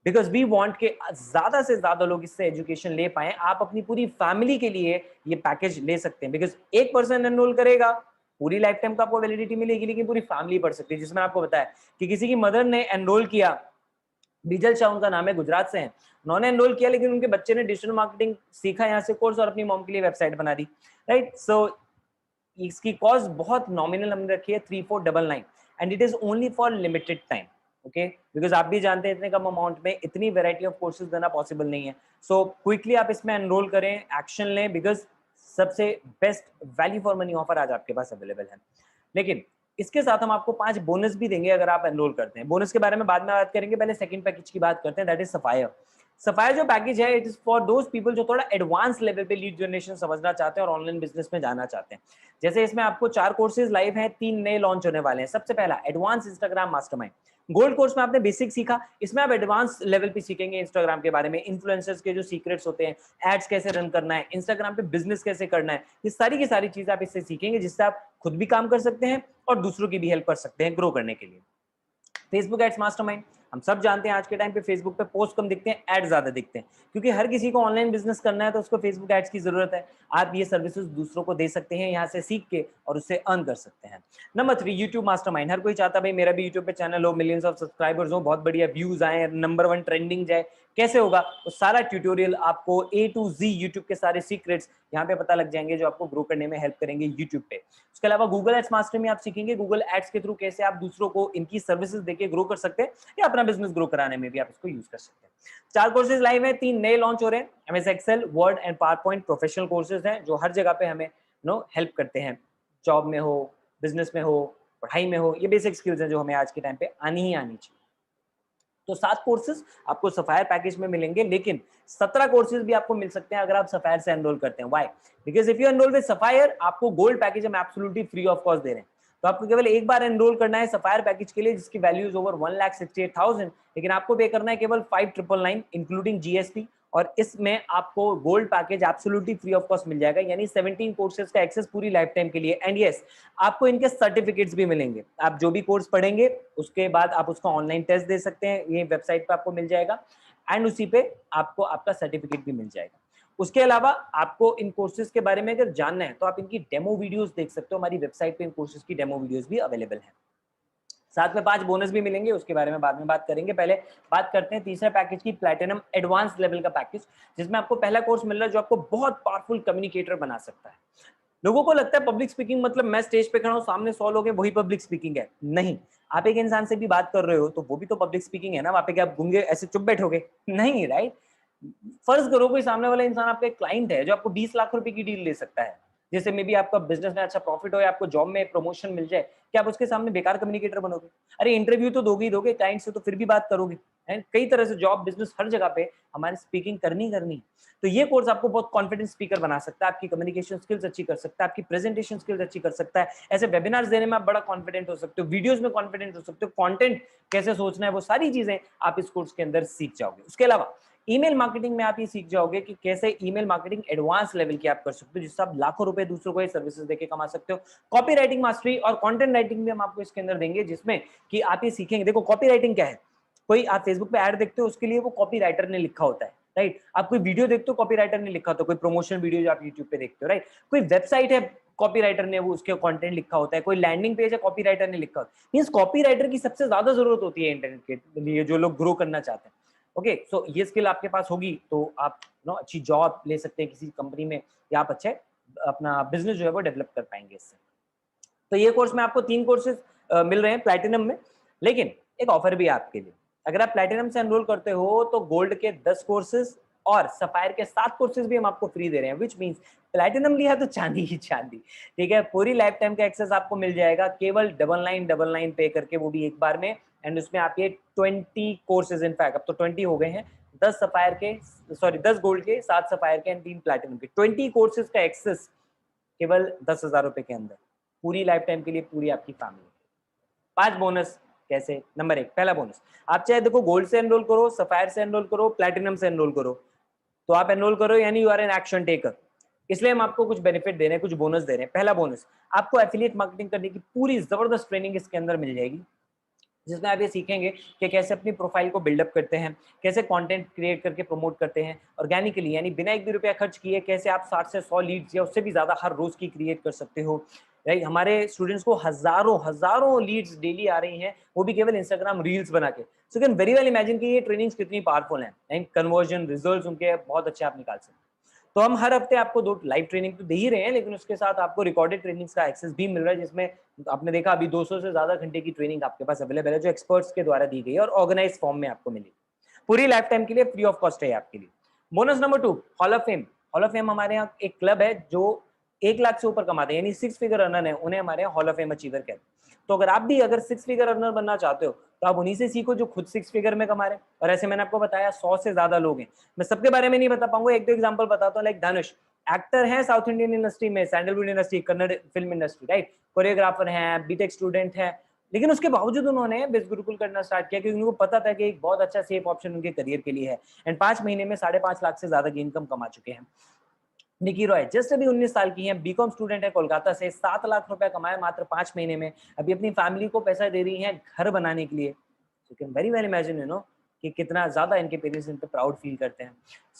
बिकॉज वी वांट के ज्यादा से ज्यादा लोग इससे एजुकेशन ले पाए, आप अपनी पूरी फैमिली के लिए ये पैकेज ले सकते हैं। बिकॉज एक पर्सन एनरोल करेगा, पूरी लाइफ टाइम का आपको वैलिडिटी मिलेगी, लेकिन पूरी फैमिली पढ़ सकती है। जिसमें आपको बताया कि किसी की मदर ने एनरोल किया, बीजल शाह उनका नाम है, गुजरात से हैं, उन्होंने एनरोल किया, लेकिन उनके बच्चे ने डिजिटल मार्केटिंग सीखा यहाँ से कोर्स और अपनी मॉम के लिए वेबसाइट बना दी, राइट। सो इसकी कॉस्ट बहुत नॉमिनल हमने रखी है 3499 and it is only for limited time, okay. Because आप भी जानते हैं इतने कम अमाउंट में इतनी वैरायटी ऑफ कोर्सेज देना पॉसिबल नहीं है। सो क्विकली आप इसमें एनरोल करें, एक्शन लें, बिकॉज सबसे best value for money offer आज आपके पास अवेलेबल है। लेकिन इसके साथ हम आपको 5 बोनस भी देंगे अगर आप एनरोल करते हैं। बोनस के बारे में बाद में बात करेंगे, पहले सेकंड पैकेज की बात करते हैं, दैट इज सफायर। सफायर जो पैकेज है it is for those people जो थोड़ा एडवांस लेवल पे लीड जनरेशन समझना चाहते हैं और ऑनलाइन बिजनेस में जाना चाहते हैं। जैसे इसमें आपको 4 कोर्सेज लाइव हैं, 3 नए लॉन्च होने वाले हैं। सबसे पहला advance Instagram mastermind. Gold course में आपने बेसिक सीखा, इसमें आप एडवांस लेवल पे सीखेंगे इंस्टाग्राम के बारे में, इन्फ्लुएंसर्स के जो सीक्रेट्स होते हैं, एड्स कैसे रन करना है, इंस्टाग्राम पे बिजनेस कैसे करना है, ये सारी की सारी चीजें आप इससे सीखेंगे, जिससे आप खुद भी काम कर सकते हैं और दूसरों की भी हेल्प कर सकते हैं ग्रो करने के लिए। फेसबुक एड्स मास्टरमाइंड, हम सब जानते हैं आज के टाइम पे फेसबुक पे पोस्ट कम दिखते हैं, एड ज्यादा दिखते हैं, क्योंकि हर किसी को ऑनलाइन बिजनेस करना है तो उसको फेसबुक एड्स की जरूरत है। आप ये सर्विसेज दूसरों को दे सकते हैं यहाँ से सीख के और उससे अर्न कर सकते हैं। Number 3 YouTube mastermind. हर कोई चाहता है भाई मेरा भी यूट्यूब पे चैनल हो, मिलियंस ऑफ सब्सक्राइबर्स हो, बहुत बढ़िया व्यूज आए, नंबर 1 ट्रेंडिंग जाए, कैसे होगा? तो सारा ट्यूटोरियल आपको A to Z यूट्यूब के सारे सीक्रेट्स यहाँ पे पता लग जाएंगे, जो आपको ग्रो करने में हेल्प करेंगे यूट्यूब पे। उसके अलावा गूगल एड्स मास्टर में आप सीखेंगे गूगल एड्स के थ्रू कैसे आप दूसरों को इनकी सर्विसेज देके ग्रो कर सकते हैं, या अपना बिजनेस ग्रो कराने में भी आप इसको यूज कर सकते हैं। 4 कोर्सेज लाइव हैं, 3 नए लॉन्च हो रहे हैं। MS Excel, Word and PowerPoint professional courses हैं, जो हर जगह पे हमें हेल्प करते हैं, जॉब में हो, बिजनेस में हो, पढ़ाई में हो। ये बेसिक स्किल्स हैं जो हमें आज के टाइम पे आनी ही आनी चाहिए। तो 7 कोर्सेज आपको सफायर पैकेज में मिलेंगे, लेकिन 17 कोर्सेज भी आपको मिल सकते हैं अगर आप सफायर से एनरोल करते हैं। Why? Because if you enrol with sapphire, आपको गोल्ड पैकेज हम एब्सोल्युटली फ्री ऑफ कॉस्ट दे रहे हैं। तो आपको केवल एक बार एनरोल करना है सफायर पैकेज के लिए, जिसकी वैल्यू इज ओवर 1,68,000, लेकिन आपको पे करना है केवल 5,999 इंक्लूडिंग जीएसटी। और इसमें आपको gold package absolutely free of cost मिल जाएगा, यानी 17 कोर्सेज का एक्सेस पूरी लाइफ टाइम के लिए। एंड यस, आपको इनके सर्टिफिकेट्स भी मिलेंगे। आप जो भी कोर्स पढ़ेंगे उसके बाद आप उसका ऑनलाइन टेस्ट दे सकते हैं, ये वेबसाइट पे आपको मिल जाएगा, एंड उसी पे आपको आपका सर्टिफिकेट भी मिल जाएगा। उसके अलावा आपको इन कोर्सेज के बारे में अगर जानना है तो आप इनकी डेमो वीडियोस देख सकते हो, हमारी वेबसाइट पे इन कोर्सेज की डेमो वीडियोस भी अवेलेबल है। साथ में 5 बोनस भी मिलेंगे, उसके बारे में बाद में बात करेंगे। पहले बात करते हैं तीसरे पैकेज की, प्लैटिनम एडवांस लेवल का पैकेज, जिसमें आपको पहला कोर्स मिल रहा है जो आपको बहुत पावरफुल कम्युनिकेटर बना सकता है। लोगों को लगता है पब्लिक स्पीकिंग मतलब मैं स्टेज पे खड़ा हूं, सामने 100 लोग हैं, वही पब्लिक स्पीकिंग है। नहीं, आप एक इंसान से भी बात कर रहे हो तो वो भी तो पब्लिक स्पीकिंग है ना। वहां पे क्या आप गूंगे ऐसे चुप बैठोगे? नहीं, राइट। फर्ज करो कोई सामने वाला इंसान आपका एक क्लाइंट है जो आपको 20 लाख रुपए की डील ले सकता है, जैसे मे बी आपका बिजनेस में अच्छा प्रॉफिट हो या आपको जॉब में प्रमोशन मिल जाए, क्या आप उसके सामने बेकार कम्युनिकेटर बनोगे? अरे इंटरव्यू तो दोगे ही दोगे, क्लाइंट से तो फिर भी बात करोगे। एंड कई तरह से जॉब, बिजनेस, हर जगह पे हमारी स्पीकिंग करनी। तो ये कोर्स आपको बहुत कॉन्फिडेंट स्पीकर बना सकता है, आपकी कम्युनिकेशन स्किल्स अच्छी कर सकता है, आपकी प्रेजेंटेशन स्किल्स अच्छी कर सकता है। ऐसे वेबिनार्स देने में आप बड़ा कॉन्फिडेंट हो सकते हो, वीडियोस में कॉन्फिडेंट हो सकते हो, कंटेंट कैसे सोचना है, वो सारी चीजें आप इस कोर्स के अंदर सीख जाओगे। उसके अलावा ईमेल मार्केटिंग में आप ये सीख जाओगे कि कैसे ईमेल मार्केटिंग एडवांस लेवल की आप कर सकते हो, जिससे आप लाखों रुपए दूसरों को ये सर्विसेज देके कमा सकते हो। कॉपी राइटिंग मास्टरी और कंटेंट राइटिंग भी हम आपको इसके अंदर देंगे, जिसमें कि आप ये सीखेंगे। देखो कॉपी राइटिंग क्या है, कोई आप फेसबुक पे ऐड देखते हो, उसके लिए वो कॉपी राइटर ने लिखा होता है, राइट। आप कोई वीडियो देखते हो कॉपीराइटर ने लिखा होता है, कोई प्रमोशन वीडियो जो आप यूट्यूब पे देखते हो, राइट। कोई वेबसाइट है कॉपीराइटर ने वो उसके कंटेंट लिखा होता है, कोई लैंडिंग पेज है कॉपीराइटर ने लिखा होता है। मींस कॉपीराइटर की सबसे ज्यादा जरूरत होती है इंटरनेट के लिए, जो लोग ग्रो करना चाहते हैं। ओके, सो ये स्किल आपके पास होगी तो आप अच्छी जॉब ले सकते हैं किसी कंपनी में, या आप अच्छे अपना बिजनेस जो है वो डेवलप कर पाएंगे इससे। तो ये कोर्स में आपको 3 कोर्सेज मिल रहे हैं प्लैटिनम में, लेकिन एक ऑफर भी है आपके लिए। अगर आप प्लैटिनम से एनरोल करते हो तो गोल्ड के 10 कोर्सेज और सफायर के 7 कोर्सेज भी हम आपको फ्री दे रहे हैं, विच मींस प्लैटिनम लिया तो चांदी ही चांदी, ठीक है। पूरी लाइफ टाइम का एक्सेस आपको मिल जाएगा केवल 9999 पे करके, वो भी एक बार में। एंड उसमें आपके 20 कोर्सेज, इनफैक्ट अब तो 20 हो गए हैं, 10 सफायर के, सॉरी 10 गोल्ड के, 7 सफायर के एंड 3 प्लैटिनम के, 20 कोर्सेज का एक्सेस केवल 10,000 रुपए के अंदर, पूरी लाइफ टाइम के लिए, पूरी आपकी फैमिली। 5 बोनस कैसे? नंबर 1, पहला बोनस, आप चाहे देखो गोल्ड से एनरोल करो, सफायर से एनरोल करो, प्लैटिनम से एनरोल करो, तो आप एनरोल करो यानी you are an action taker, इसलिए हम आपको कुछ बेनिफिट दे रहे हैं, कुछ बोनस दे रहे हैं। पहला बोनस, आपको एफिलिएट मार्केटिंग करने की पूरी जबरदस्त ट्रेनिंग इसके अंदर मिल जाएगी, जिसमें आप ये सीखेंगे कि कैसे अपनी प्रोफाइल को बिल्डअप करते हैं, कैसे कंटेंट क्रिएट करके प्रमोट करते हैं ऑर्गेनिकली, यानी बिना एक भी रुपया खर्च किए कैसे आप 60 से 100 लीड्स या उससे भी ज्यादा हर रोज की क्रिएट कर सकते हो। राइट, हमारे स्टूडेंट्स को हजारों हजारों लीड्स डेली आ रही हैं, वो भी केवल इंस्टाग्राम रील्स बना के। So can very well imagine कि ये ट्रेनिंग्स कितनी पावरफुल हैं, एंड कन्वर्जन रिजल्ट्स उनके बहुत अच्छे आप निकाल सकते हैं। तो हम हर हफ्ते आपको 2 लाइव ट्रेनिंग तो दे ही रहे हैं, लेकिन उसके साथ आपको रिकॉर्डेड ट्रेनिंग्स का एक्सेस भी मिल रहा है, जिसमें आपने देखा अभी 200 से ज्यादा घंटे की ट्रेनिंग आपके पास अवेलेबल है, जो एक्सपर्ट्स के द्वारा दी गई है और ऑर्गेनाइज फॉर्म में आपको मिलेगी, पूरी लाइफ टाइम के लिए फ्री ऑफ कॉस्ट है आपके लिए। Bonus number 2, hall of fame. Hall of fame हमारे यहाँ एक क्लब है जो 1 लाख से ऊपर कमाते हैं, यानी 6 फिगर अर्नर है, उन्हें हमारे यहाँ हॉल ऑफ फेम अचीवर कहते हैं। तो अगर आप भी 6 फिगर अर्नर बनना चाहते हो तो आप उन्हीं से सीखो जो खुद 6 फिगर में कमा रहे हैं। और ऐसे मैंने आपको बताया 100 से ज्यादा लोग हैं, मैं सबके बारे में नहीं बता पाऊंगा, एक दो एग्जांपल बताता हूँ। लाइक धनुष एक्टर है साउथ इंडियन इंडस्ट्री में, sandalwood industry, Kannada film industry, right. Choreographer हैं, बीटेक स्टूडेंट है, लेकिन उसके बावजूद उन्होंने बिज गुरुकुल करना स्टार्ट किया क्योंकि उनको पता था कि एक बहुत अच्छा सेफ ऑप्शन उनके करियर के लिए है। एंड 5 महीने में 5.5 लाख से ज्यादा की इनकम कमा चुके हैं। निकी रॉय जस्ट अभी 19 साल की हैं, बीकॉम स्टूडेंट है कोलकाता से, 7 लाख रुपए कमाए मात्र 5 महीने में। अभी अपनी फैमिली को पैसा दे रही हैं घर बनाने के लिए। You can very well imagine कि कितना ज्यादा इनके पेरेंट्स इन पे प्राउड फील करते हैं।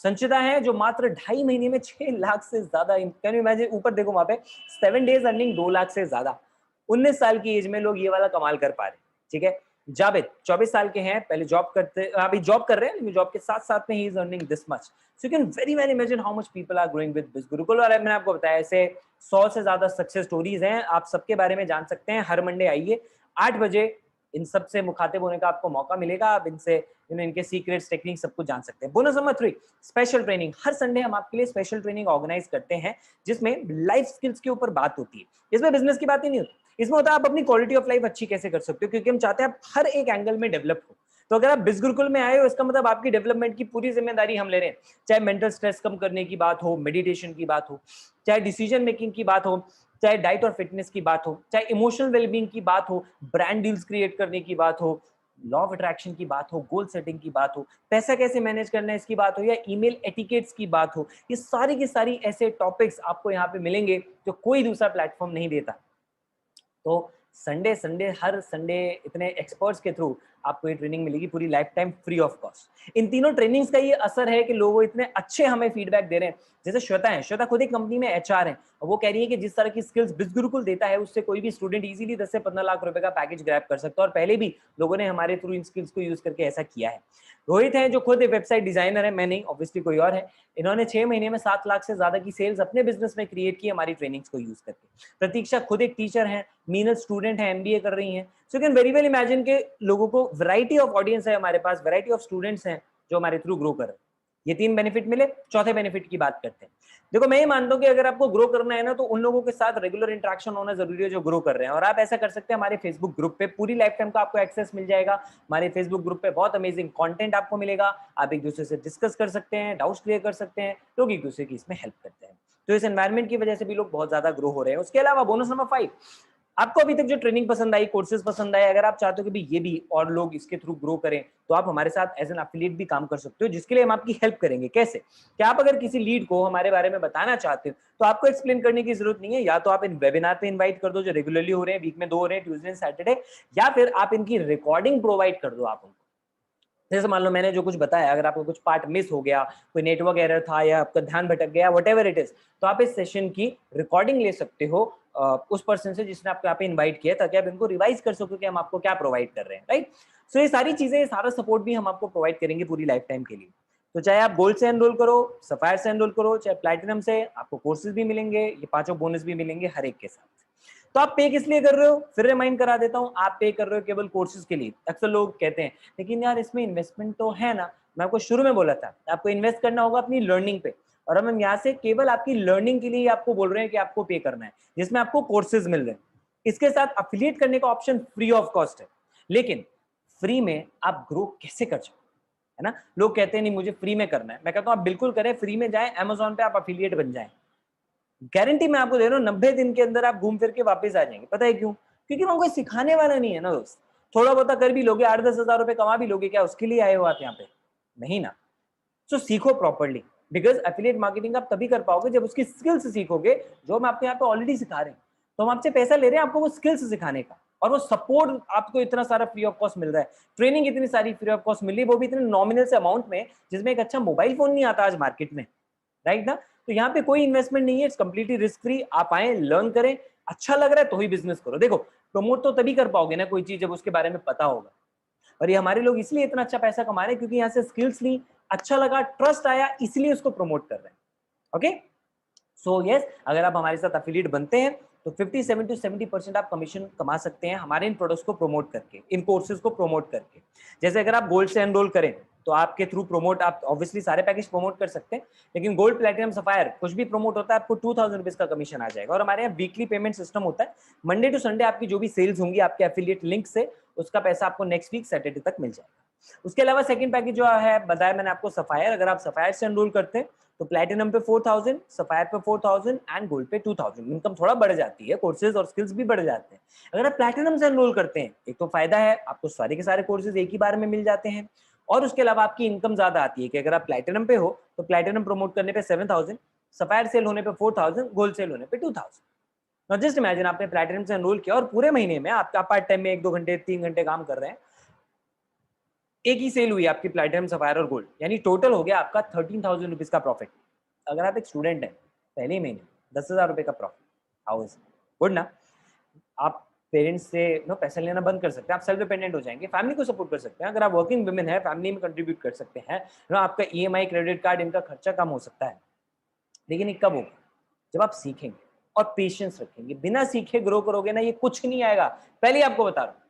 संचिता है जो मात्र 2.5 महीने में 6 लाख से ज्यादा, कैन यू इमेजिन, ऊपर देखो वहां पे 7 डेज अर्निंग 2 लाख से ज्यादा। 19 साल की एज में लोग ये वाला कमाल कर पा रहे हैं, ठीक है। जावेद 24 साल के हैं, पहले जॉब करते, अभी जॉब कर रहे हैं, लेकिन जॉब के साथ साथ में ही is earning this much. So you can very well imagine how much people are growing with Biz Gurukul. और मैंने आपको बताया ऐसे 100 से ज्यादा सक्सेस स्टोरीज हैं, आप सबके बारे में जान सकते हैं। हर मंडे आइए 8 बजे, इन सब से मुखातिब होने का आपको मौका मिलेगा, आप इनसे इनके सीक्रेट्स टेक्निक सब कुछ जान सकते हैं। Bonus number 3, special training. हर संडे हम आपके लिए स्पेशल ट्रेनिंग ऑर्गेनाइज करते हैं, जिसमें लाइफ स्किल्स के ऊपर बात होती है। इसमें बिजनेस की बात ही नहीं होती, इसमें होता है आप अपनी क्वालिटी ऑफ लाइफ अच्छी कैसे कर सकते हो, क्योंकि हम चाहते हैं आप हर एक एंगल में डेवलप हो। तो अगर आप बिज गुरुकुल में आए हो, इसका मतलब आपकी डेवलपमेंट की पूरी जिम्मेदारी हम ले रहे हैं। चाहे मेंटल स्ट्रेस कम करने की बात हो, मेडिटेशन की बात हो, चाहे डिसीजन मेकिंग की बात हो, चाहे डाइट और फिटनेस की बात हो, चाहे इमोशनल वेलबींग की बात हो, ब्रांड डील्स क्रिएट करने की बात हो, लॉ ऑफ अट्रैक्शन की बात हो, गोल सेटिंग की बात हो, पैसा कैसे मैनेज करना है इसकी बात हो, या ईमेल एटिकेट्स की बात हो, ये सारी की सारी ऐसे टॉपिक्स आपको यहाँ पे मिलेंगे जो कोई दूसरा प्लेटफॉर्म नहीं देता। तो संडे संडे हर संडे इतने एक्सपर्ट्स के थ्रू आपको ये ट्रेनिंग मिलेगी, पूरी life time free of cost. इन तीनों ट्रेनिंग्स का ये असर है कि लोग इतने अच्छे हमें फीडबैक दे रहे हैं। जैसे श्वेता है, श्वेता खुद एक कंपनी में एचआर है, और वो कह रही है कि जिस तरह की स्किल्स बिज गुरुकुल देता है उससे कोई भी स्टूडेंट इजीली 10 से 15 लाख रुपए का पैकेज ग्रैब कर सकता है, और पहले भी लोगों ने हमारे थ्रू इन स्किल्स को यूज करके ऐसा किया है। रोहित है जो खुद एक वेबसाइट डिजाइनर है, मैं नहीं, ऑब्वियसली कोई और है, इन्होंने 6 महीने में 7 लाख से ज्यादा की सेल्स अपने बिजनेस में क्रिएट की हमारी ट्रेनिंग्स को यूज करके। प्रतीक्षा खुद एक टीचर है, मीनल स्टूडेंट है, एमबीए कर रही हैं। So can very well imagine के लोगों को वैरायटी ऑफ ऑडियंस है हमारे पास, वैरायटी ऑफ स्टूडेंट्स हैं जो हमारे थ्रू ग्रो कर रहे हैं। ये 3 बेनिफिट मिले, चौथे बेनिफिट की बात करते हैं। देखो मैं ये मानता हूं कि अगर आपको ग्रो करना है ना, तो उन लोगों के साथ रेगुलर इंटरेक्शन होना जरूरी है जो ग्रो कर रहे हैं, और आप ऐसा कर सकते हैं हमारे फेसबुक ग्रुप पे, पूरी लाइफ टाइम का आपको एक्सेस मिल जाएगा। हमारे फेसबुक ग्रुप पे बहुत अमेजिंग कंटेंट आपको मिलेगा, आप एक दूसरे से डिस्कस कर सकते हैं, डाउट्स क्लियर कर सकते हैं, लोग एक दूसरे की इसमें हेल्प करते हैं। तो इस एनवायरमेंट की वजह से भी लोग बहुत ज्यादा ग्रो हो रहे हैं। उसके अलावा बोनस नंबर 5, आपको अभी तक जो ट्रेनिंग पसंद आई, कोर्सेज पसंद आए, अगर आप चाहते हो कि भी ये भी और लोग इसके थ्रू ग्रो करें, तो आप हमारे साथ एज एन एफिलिएट भी काम कर सकते हो, जिसके लिए हम आपकी हेल्प करेंगे। कैसे? कि आप अगर किसी लीड को हमारे बारे में बताना चाहते हो, तो आपको एक्सप्लेन करने की जरूरत नहीं है, या तो आप इन वेबिनार पे इनवाइट कर दो जो रेगुलरली हो रहे हैं, वीक में 2 हो रहे हैं, ट्यूसडे एंड सैटरडे, या फिर आप इनकी रिकॉर्डिंग प्रोवाइड कर दो आप उनको। जैसे मान लो मैंने जो कुछ बताया, अगर आपको कुछ पार्ट मिस हो गया, कोई नेटवर्क एरर था या आपका ध्यान भटक गया, व्हाटएवर इट इज, तो आप इस सेशन की रिकॉर्डिंग ले सकते हो उस पर्सन से जिसने आपको यहाँ पे इन्वाइट किया, ताकि आप इनको रिवाइज कर सको कि हम आपको क्या प्रोवाइड कर रहे हैं, राइट। सो ये सारी चीजें, सारा सपोर्ट भी हम आपको प्रोवाइड करेंगे पूरी लाइफ टाइम के लिए। तो चाहे आप गोल्ड से एनरोल करो, सफायर से एनरोल करो, चाहे प्लैटिनम से, आपको कोर्सेज भी मिलेंगे, ये 5 बोनस भी मिलेंगे हर एक के साथ। तो आप पे किस लिए कर रहे हो, फिर रिमाइंड करा देता हूं, आप पे कर रहे हो केवल कोर्सेज के लिए। अक्सर लोग कहते हैं लेकिन यार इसमें इन्वेस्टमेंट तो है ना, मैं आपको शुरू में बोला था आपको इन्वेस्ट करना होगा अपनी लर्निंग पे, और हम यहाँ से केवल आपकी लर्निंग के लिए आपको बोल रहे हैं कि आपको पे करना है, जिसमें आपको कोर्सेज मिल रहे हैं। इसके साथ अफिलिएट करने का ऑप्शन फ्री ऑफ कॉस्ट है, लेकिन फ्री में आप ग्रो कैसे कर सकते है ना। लोग कहते हैं नहीं मुझे फ्री में करना है, मैं कहता हूं आप बिल्कुल करें, फ्री में जाएं, अमेजोन पे आप अफिलिएट बन जाएं, गारंटी मैं आपको दे रहा हूँ 90 दिन के अंदर आप घूम फिर के वापस आ जाएंगे। पता है क्यों? क्योंकि वहां कोई सिखाने वाला नहीं है ना दोस्त। थोड़ा बहुत कर भी लोगे, 8-10 हजार रुपए कमा भी लोगे, क्या उसके लिए आए हो आप यहाँ पे? नहीं ना। सो सीखो प्रॉपरली, बिकॉज एफिलिएट मार्केटिंग आप तभी कर पाओगे जब उसकी स्किल्स सीखोगे, जो हम आपको यहाँ पे ऑलरेडी सिखा रहे हैं। तो हम आपसे पैसा ले रहे हैं आपको वो स्किल्स सिखाने का, और वो सपोर्ट आपको इतना सारा फ्री ऑफ कॉस्ट मिल रहा है, ट्रेनिंग इतनी सारी फ्री ऑफ कॉस्ट मिल रही है, वो भी इतने नॉमिनल से अमाउंट में, जिसमें एक अच्छा मोबाइल फोन नहीं आता आज मार्केट में, राइट ना। तो यहाँ पे कोई इन्वेस्टमेंट नहीं है, इट्स कंप्लीटली रिस्क फ्री। आप आए, लर्न करें, अच्छा लग रहा है तो ही बिजनेस करो। देखो प्रमोट तो तभी कर पाओगे ना कोई चीज जब उसके बारे में पता होगा, और ये हमारे लोग इसलिए इतना अच्छा पैसा कमा रहे हैं क्योंकि यहाँ से स्किल्स ली, अच्छा लगा, ट्रस्ट आया, इसलिए उसको प्रमोट कर रहे हैं। ओके, सो यस, अगर आप हमारे साथ अफिलिएट बनते हैं तो 57 to 70% आप कमीशन कमा सकते हैं हमारे इन प्रोडक्ट्स को प्रमोट करके, इन कोर्सेज को प्रमोट करके। जैसे अगर आप गोल्ड से एनरोल करें तो आपके थ्रू प्रमोट, आप ऑब्वियसली सारे पैकेज प्रमोट कर सकते हैं, लेकिन गोल्ड, प्लैटिनम, सफायर कुछ भी प्रमोट होता है आपको 2000 रुपीज का कमीशन आ जाएगा। और हमारे यहाँ वीकली पेमेंट सिस्टम होता है, मंडे टू संडे आपकी जो भी सेल्स होंगी आपके एफिलिएट लिंक से, उसका पैसा आपको नेक्स्ट वीक सैटरडे तक मिल जाएगा। उसके अलावा सेकंड पैकेज जो है बताया मैंने आपको सफायर, अगर आप सफायर से एनरोल करते हैं तो प्लैटिनम पे 4000, सफायर पे 4000 एंड गोल्ड पे 2000, इनकम थोड़ा बढ़ जाती है, कोर्सेज और स्किल्स भी बढ़ जाते हैं। अगर आप प्लैटिनम से एनरोल करते हैं, एक तो फायदा है आपको सारे के सारे कोर्सेज एक ही बार में मिल जाते हैं, और उसके अलावा आपकी इनकम ज्यादा आती है कि अगर आप प्लैटिनम पे हो तो प्लैटिनम प्रमोट करने पे 7000, सफायर सेल होने पे 4000, गोल्ड सेल होने पे 2000। नाउ जस्ट इमेजिन आपने प्लैटिनम से एनरोल किया और पूरे महीने में आपका पार्ट टाइम में 1-2 घंटे 3 घंटे काम कर रहे हैं, एक ही सेल हुई आपकी प्लैटिनम, सफायर और गोल्ड, यानी टोटल हो गया आपका 13,000 रुपीज का प्रॉफिट। अगर आप एक स्टूडेंट हैं, पहले महीने 10,000 रुपए का प्रॉफिट, हाउ इज गुड ना। आप पेरेंट्स से पैसा लेना बंद कर सकते हैं, आप सेल्फ डिपेंडेंट हो जाएंगे, फैमिली को सपोर्ट कर सकते हैं। अगर आप वर्किंग वुमेन है, फैमिली में कंट्रीब्यूट कर सकते हैं, आपका ईएमआई, क्रेडिट कार्ड, इनका खर्चा कम हो सकता है। लेकिन ये कब होगा? जब आप सीखेंगे और पेशेंस रखेंगे। बिना सीखे ग्रो करोगे ना, ये कुछ नहीं आएगा। पहले ही आपको बता रहा हूँ,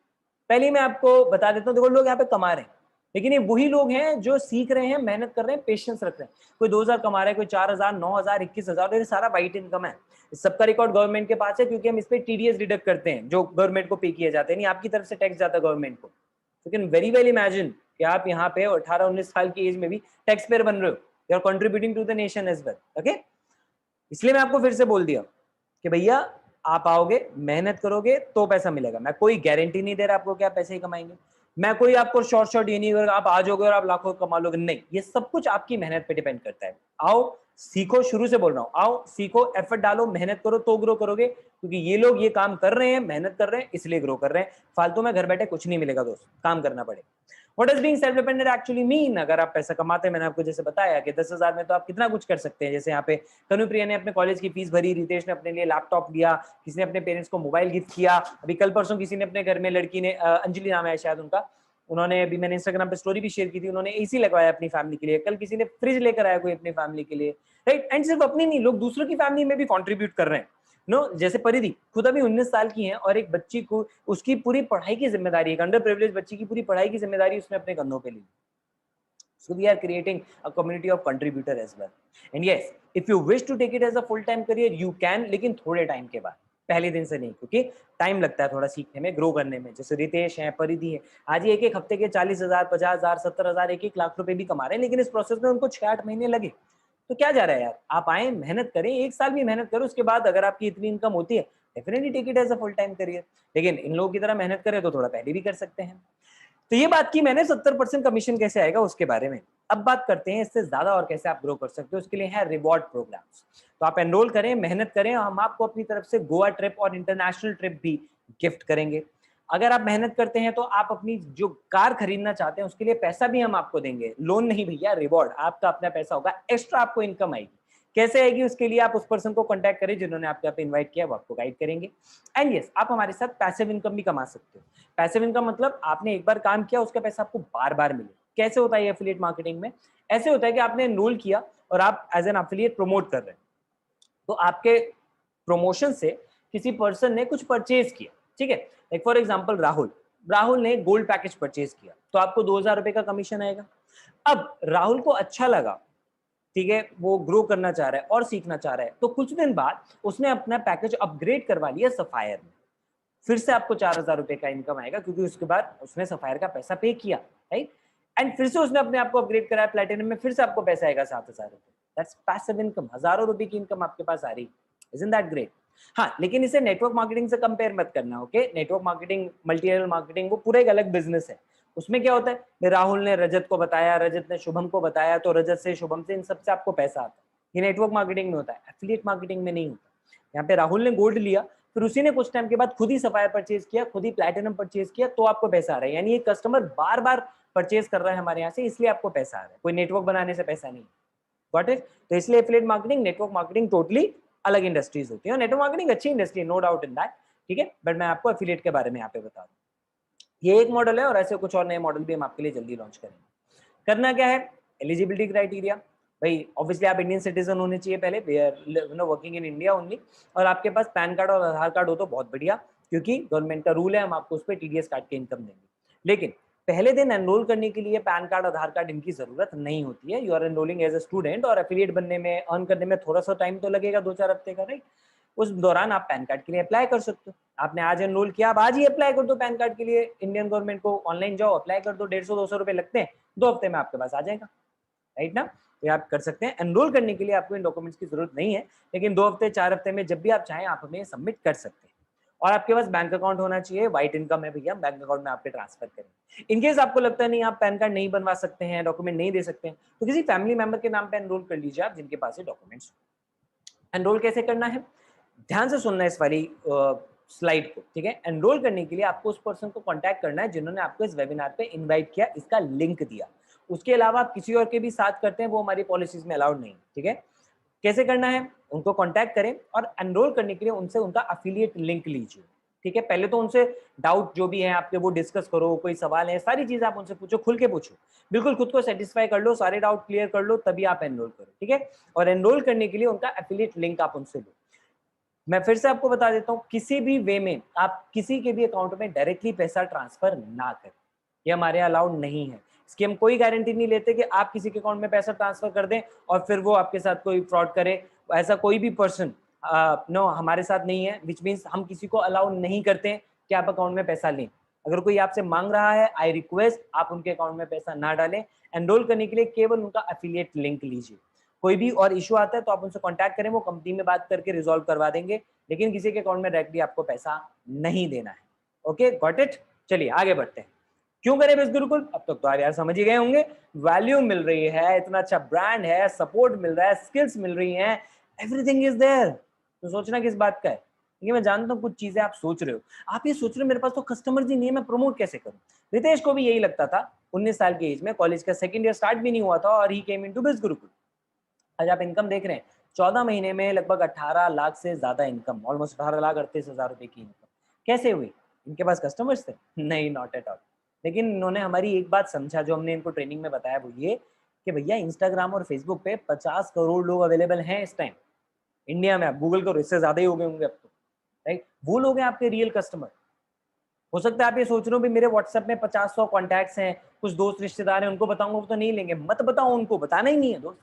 पहले मैं आपको बता देता हूँ, देखो लोग यहाँ पे कमा रहे हैं, लेकिन ये वही लोग हैं जो सीख रहे हैं, मेहनत कर रहे हैं, पेशेंस रख रहे हैं। कोई 2000 कमा रहा है, कोई 4000, 9000, 21000, ये सारा वाइट इनकम है। इस सबका रिकॉर्ड गवर्नमेंट के पास है, क्योंकि हम इस पे टीडीएस डिडक्ट करते हैं जो गवर्नमेंट को पे किए जाते हैं, नहीं आपकी तरफ से टैक्स जाता है गवर्नमेंट को। लेकिन वेरी वेल इमेजिन कि आप यहाँ पे 18-19 साल की एज में भी टैक्स पेयर बन रहे हो, you are contributing to the nation as well. Okay, इसलिए मैं आपको फिर से बोल दिया कि भैया आप आओगे, मेहनत करोगे तो पैसा मिलेगा। मैं कोई गारंटी नहीं दे रहा आपको कि आप पैसे ही कमाएंगे, मैं कोई आपको शॉर्ट ये नहीं करूंगा आप आ जाओगे और आप लाखों कमा लोगे, नहीं। ये सब कुछ आपकी मेहनत पे डिपेंड करता है। आओ सीखो, शुरू से बोल रहा हूँ, आओ सीखो, एफर्ट डालो, मेहनत करो तो ग्रो करोगे, क्योंकि ये लोग ये काम कर रहे हैं, मेहनत कर रहे हैं, इसलिए ग्रो कर रहे हैं। फालतू में घर बैठे कुछ नहीं मिलेगा दोस्त, काम करना पड़ेगा। What does being self dependent actually mean? अगर आप पैसा कमाते हैं, मैंने आपको जैसे बताया कि 10,000 में तो आप कितना कुछ कर सकते हैं। जैसे यहाँ पे कनुप्रिया ने अपने कॉलेज की फीस भरी, रितेश ने अपने लिए लैपटॉप लिया, किसी ने अपने पेरेंट्स को मोबाइल गिफ्ट किया, अभी कल परसों किसी ने अपने घर में, लड़की ने, अंजलि नाम है शायद उनका, उन्होंने, अभी मैंने इंस्टाग्राम पे स्टोरी भी शेयर की थी, उन्होंने एसी लगवाया अपनी फैमिली के लिए, कल किसी ने फ्रिज लेकर आया कोई अपनी फैमिली के लिए, राइट। एंड सिर्फ अपनी नहीं, लोग दूसरों की फैमिली में भी कॉन्ट्रीब्यूट कर रहे हैं। जैसे परिधि खुद अभी 19 साल की है, और एक बच्ची को उसकी पूरी पढ़ाई की जिम्मेदारी, एक अंडर प्रिविलेज बच्ची की पूरी पढ़ाई की जिम्मेदारी उसने अपने कंधों पे ली। So we are creating a community of contributor as well. And yes, if you wish to take it as a full-time career, you can, लेकिन थोड़े टाइम के बाद, पहले दिन से नहीं, क्योंकि टाइम लगता है थोड़ा सीखने में, ग्रो करने में। जैसे रितेश है, परिधि है, आज ये एक हफ्ते के 40,000, 50,000, 70,000, 1-1 लाख रुपए भी कमा रहे हैं, लेकिन इस प्रोसेस में उनको 6-8 महीने लगे। तो क्या जा रहा है यार, आप आए, मेहनत करें, 1 साल भी मेहनत करो, उसके बाद अगर आपकी इतनी इनकम होती है, definitely take it as a full time career. लेकिन इन लोगों की तरह मेहनत करें तो थोड़ा पहले भी कर सकते हैं। तो ये बात की मैंने 70% कमीशन कैसे आएगा उसके बारे में। अब बात करते हैं इससे ज्यादा और कैसे आप ग्रो कर सकते हो। उसके लिए है रिवॉर्ड प्रोग्राम्स। तो आप एनरोल करें, मेहनत करें, हम आपको अपनी तरफ से गोवा ट्रिप और इंटरनेशनल ट्रिप भी गिफ्ट करेंगे। अगर आप मेहनत करते हैं तो आप अपनी जो कार खरीदना चाहते हैं उसके लिए पैसा भी हम आपको देंगे, लोन नहीं भैया, रिवॉर्ड, आपका अपना पैसा होगा, एक्स्ट्रा आपको इनकम आएगी। कैसे आएगी उसके लिए आप उस पर्सन को कांटेक्ट करें जिन्होंने आपके यहाँ पे इन्वाइट किया, वो आपको गाइड करेंगे। एंड यस, आप हमारे साथ पैसिव इनकम भी कमा सकते हो। पैसिव इनकम मतलब आपने एक बार काम किया, उसका पैसा आपको बार बार मिले। कैसे होता है ये एफिलिएट मार्केटिंग में? ऐसे होता है कि आपने एनरोल किया और आप एज एन एफिलिएट प्रमोट कर रहे हैं, तो आपके प्रमोशन से किसी पर्सन ने कुछ परचेज किया, ठीक है, लाइक फॉर एग्जांपल राहुल ने गोल्ड पैकेज परचेज किया, तो आपको 2000 रुपए का कमीशन आएगा। अब राहुल को अच्छा लगा, ठीक है, वो ग्रो करना चाह रहा है और सीखना चाह रहा है, तो कुछ दिन बाद उसने अपना पैकेज अपग्रेड करवा लिया सफायर में, फिर से आपको 4000 रुपए का इनकम आएगा, क्योंकि उसके बाद उसने सफायर का पैसा पे किया, राइट, एंड फिर से उसने अपने आप को अपग्रेड कराया प्लैटिनम में, फिर से आपको पैसा आएगा 7000 रुपए। दैट्स पैसिव इनकम, हजारों रुपए की इनकम आपके पास आ रही है। Isn't that great? हाँ, लेकिन इसे नेटवर्क मार्केटिंग से कंपेयर मत करना, okay? Network marketing, multi level marketing, वो पूरा एक अलग बिजनेस है। उसमें क्या होता है, राहुल ने रजत को बताया, रजत ने शुभम को बताया, तो रजत से, शुभम से, इन सबसे आपको पैसा आता है। ये नेटवर्क मार्केटिंग में होता है, एफिलिएट मार्केटिंग में नहीं होता। यहाँ पे राहुल ने गोल्ड लिया, फिर उसी ने कुछ टाइम के बाद खुद ही सफायर परचेज किया, खुद ही प्लैटिनम परचेज किया, तो आपको पैसा आ रहा है। यानी ये कस्टमर बार बार परचेज कर रहा है हमारे यहाँ से, इसलिए आपको पैसा आ रहा है, कोई नेटवर्क बनाने से पैसा नहीं। Got it? तो इसलिए affiliate marketing, network marketing totally अलग इंडस्ट्रीज होती है। नेटवर्क मार्केटिंग अच्छी industry, no doubt in that, ठीक है, बट मैं आपको एफिलिएट के बारे में यहाँ पे बता दूं। ये एक मॉडल है और ऐसे कुछ और नए मॉडल भी हम आपके लिए जल्दी लॉन्च करेंगे। करना क्या है? एलिजिबिलिटी क्राइटेरिया, भाई ऑब्वियसली आप इंडियन सिटीजन होने चाहिए पहले, वर्किंग इन इंडिया ओनली, और आपके पास पैन कार्ड और आधार कार्ड हो तो बहुत बढ़िया, क्योंकि गवर्नमेंट का रूल है, हम आपको उस पर टीडीएस काट के इनकम देंगे। लेकिन पहले दिन एनरोल करने के लिए पैन कार्ड, आधार कार्ड इनकी जरूरत नहीं होती है। You are enrolling as a student, और एफिलिएट बनने में, अर्न करने में थोड़ा सा टाइम तो लगेगा, 2-4 हफ्ते का, राइट? उस दौरान आप पैन कार्ड के लिए अप्लाई कर सकते हो। आपने आज एनरोल किया, आप आज ही अप्लाई कर दो पैन कार्ड के लिए इंडियन गवर्नमेंट को, ऑनलाइन जाओ अप्लाई कर दो, 150-200 रुपए लगते हैं, 2 हफ्ते में आपके पास आ जाएगा, राइट ना? तो आप कर सकते हैं। एनरोल करने के लिए आपको इन डॉक्यूमेंट्स की जरूरत नहीं है, लेकिन 2 हफ्ते 4 हफ्ते में जब भी आप चाहें आप हमें सबमिट कर सकते हैं। और आपके पास बैंक अकाउंट होना चाहिए, व्हाइट इनकम है भैया, बैंक अकाउंट में आपके ट्रांसफर करें। इनकेस आपको लगता है नहीं, आप पैन कार्ड नहीं बनवा सकते हैं, डॉक्यूमेंट नहीं दे सकते हैं, तो किसी फैमिली मेंबर के नाम पे एनरोल कर लीजिए आप, जिनके पास ये डॉक्यूमेंट्स। एनरोल कैसे करना है? ध्यान से सुनना इस वाली स्लाइड को, ठीक है? एनरोल करने के लिए आपको उस पर्सन को कांटेक्ट करना है जिन्होंने आपको इस वेबिनार पे इनवाइट किया, इसका लिंक दिया। उसके अलावा आप किसी और के भी साथ करते हैं, वो हमारी पॉलिसीज में अलाउड नहीं, ठीक है? कैसे करना है? उनको कांटेक्ट करें और एनरोल करने के लिए उनसे उनका अफिलिएट लिंक लीजिए, ठीक है? पहले तो उनसे डाउट जो भी है आपके वो डिस्कस करो, कोई सवाल है, सारी चीजें आप उनसे पूछो, खुल के पूछो, बिल्कुल खुद को सेटिस्फाई कर लो, सारे डाउट क्लियर कर लो, तभी आप एनरोल करो, ठीक है? और एनरोल करने के लिए उनका अफिलिएट लिंक आप उनसे लो। मैं फिर से आपको बता देता हूं, किसी भी वे में आप किसी के भी अकाउंट में डायरेक्टली पैसा ट्रांसफर ना करें, ये हमारे अलाउड नहीं है। इसकी हम कोई गारंटी नहीं लेते कि आप किसी के अकाउंट में पैसा ट्रांसफर कर दें और फिर वो आपके साथ कोई फ्रॉड करे। ऐसा कोई भी पर्सन नो हमारे साथ नहीं है, विच मीन्स हम किसी को अलाउ नहीं करते कि आप अकाउंट में पैसा लें। अगर कोई आपसे मांग रहा है, आई रिक्वेस्ट आप उनके अकाउंट में पैसा ना डालें। एनरोल करने के लिए केवल उनका एफिलिएट लिंक लीजिए। कोई भी और इशू आता है तो आप उनसे कांटेक्ट करें, वो कंपनी में बात करके रिजॉल्व करवा देंगे, लेकिन किसी के अकाउंट में डायरेक्टली आपको पैसा नहीं देना है। Okay, got it? चलिए आगे बढ़ते हैं। क्यों करें बेस गुरुकुल? अब तक तो आप यार समझ ही गए होंगे। वैल्यू मिल रही है, इतना अच्छा ब्रांड है, सपोर्ट मिल रहा है, स्किल्स मिल रही हैं, एवरीथिंग इज देयर, तो सोचना किस बात का है? देखिए मैं जानता हूँ कुछ चीजें आप सोच रहे हो, आप ये सोच रहे हो मेरे पास तो कस्टमर्स ही नहीं है, मैं प्रमोट कैसे करूँ? रितेश को भी यही लगता था 19 साल की एज में, कॉलेज का सेकंड ईयर स्टार्ट भी नहीं हुआ था और ही केम इनटू बिज गुरुकुल। आज आप इनकम देख रहे हैं, 14 महीने में लगभग 18 लाख से ज्यादा इनकम, ऑलमोस्ट 18,38,000 रुपए की इनकम। कैसे हुई? इनके पास कस्टमर्स थे? नहीं, नॉट एट ऑल। लेकिन इन्होंने हमारी एक बात समझा, जो हमने इनको ट्रेनिंग में बताया, वो ये कि भैया इंस्टाग्राम और फेसबुक पे 50 करोड़ लोग अवेलेबल हैं इस टाइम इंडिया में। आप गूगल करो, इससे ज्यादा ही हो गए होंगे अब तो, राइट? वो लोग हैं आपके रियल कस्टमर। हो सकता है आप ये सोच रहे हो भी मेरे व्हाट्सएप में 50-100 कॉन्टैक्ट्स हैं, कुछ दोस्त रिश्तेदार हैं, उनको बताऊंगा वो तो नहीं लेंगे। मत बताओ उनको, बताना ही नहीं है दोस्त।